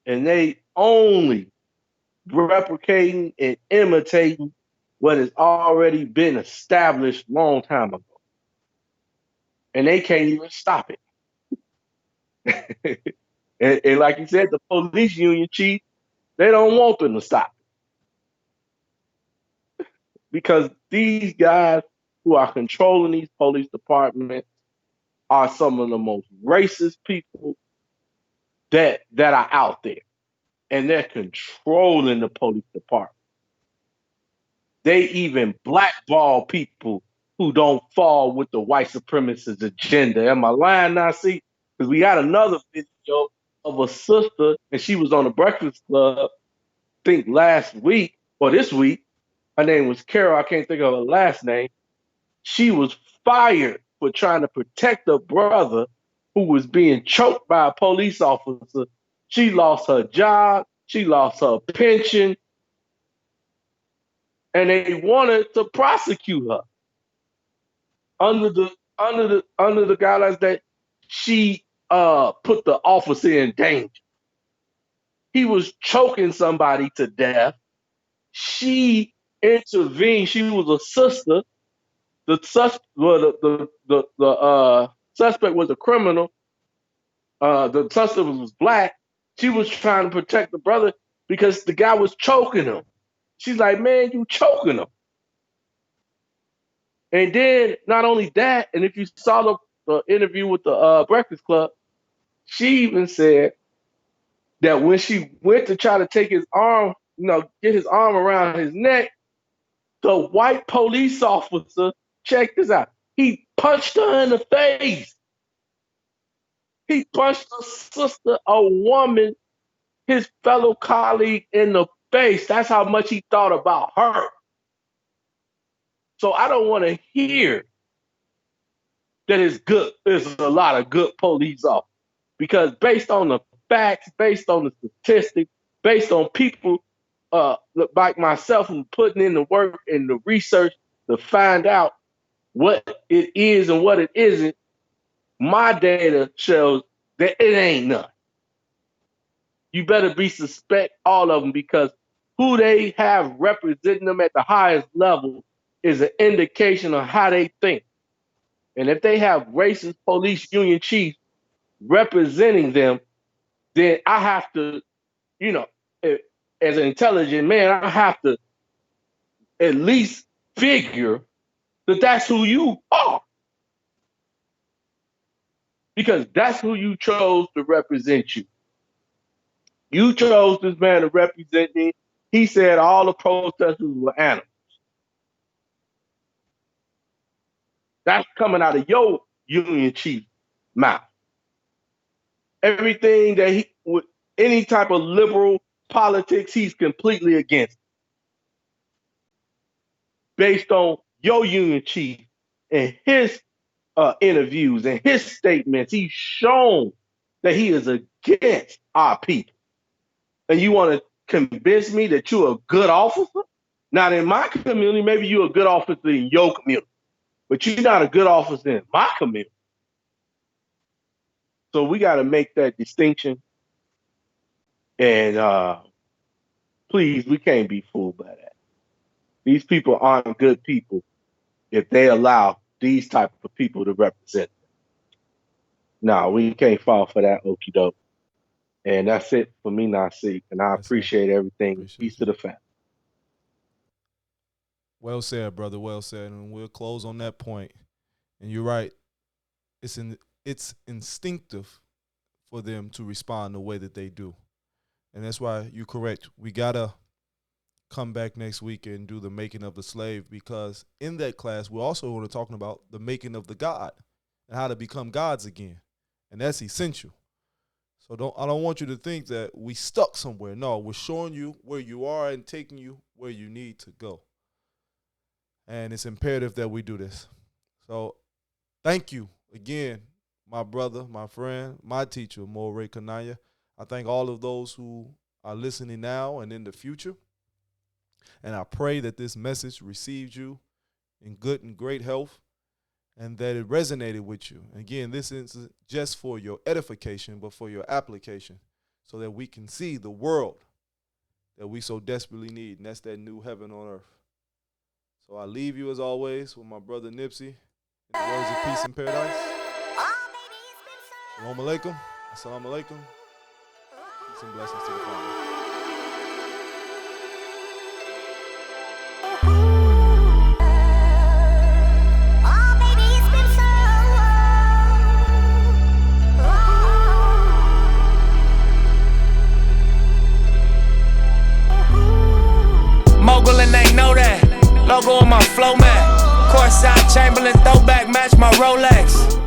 And they only replicating and imitating what has already been established long time ago. And they can't even stop it. and like you said, the police union chief, they don't want them to stop it. Because these guys who are controlling these police departments are some of the most racist people that are out there. And they're controlling the police department. They even blackball people who don't fall with the white supremacist agenda. Am I lying now? See, because we got another video of a sister, and she was on the Breakfast Club, I think last week or this week. Her name was Carol. I can't think of her last name. She was fired for trying to protect her brother who was being choked by a police officer. She lost her job. She lost her pension. And they wanted to prosecute her under the guidelines that she put the officer in danger. He was choking somebody to death. She intervened. She was a sister. The suspect was a criminal. The suspect was black. She was trying to protect the brother. because the guy was choking him. She's like, man, you choking him. And then not only that, and if you saw the interview with the Breakfast Club, she even said that when she went to try to take his arm, get his arm around his neck, the white police officer, check this out, he punched her in the face. He punched a sister, a woman, his fellow colleague in the face. That's how much he thought about her. So I don't want to hear that it's good. There's a lot of good police officers, because based on the facts, based on the statistics, based on people like myself who putting in the work and the research to find out what it is and what it isn't, my data shows that it ain't none. You better be suspect all of them, because who they have representing them at the highest level is an indication of how they think. And if they have racist police union chiefs representing them, then I have to, as an intelligent man, I have to at least figure that that's who you are. Because that's who you chose to represent you. You chose this man to represent me. He said all the protesters were animals. That's coming out of your union chief's mouth. Everything that with any type of liberal politics, he's completely against. Based on your union chief and his interviews and his statements, he's shown that he is against our people. And you want to convince me that you're a good officer? Not in my community. Maybe you're a good officer in your community, but you're not a good officer in my community. So we got to make that distinction. And please, we can't be fooled by that. These people aren't good people if they allow these type of people to represent them. No, we can't fall for that okie doke. And that's it for me, Nasik. And I appreciate everything. Peace to the family. Well said, brother. Well said. And we'll close on that point. And you're right. It's instinctive for them to respond the way that they do. And that's why you're correct. We got to come back next week and do the making of the slave, because in that class, we're also going to talk about the making of the God and how to become gods again. And that's essential. So I don't want you to think that we stuck somewhere. No, we're showing you where you are and taking you where you need to go. And it's imperative that we do this. So thank you again, my brother, my friend, my teacher, Moray Kanaya. I thank all of those who are listening now and in the future. And I pray that this message received you in good and great health, and that it resonated with you. Again, this isn't just for your edification, but for your application, so that we can see the world that we so desperately need, and that's that new heaven on earth. So I leave you, as always, with my brother Nipsey, in the words of peace and paradise. Shalom alaikum. Assalamu alaikum. Peace and blessings to the family. Mogul and they know that. Logo on my flow mat. Courtside Chamberlain throwback match my Rolex.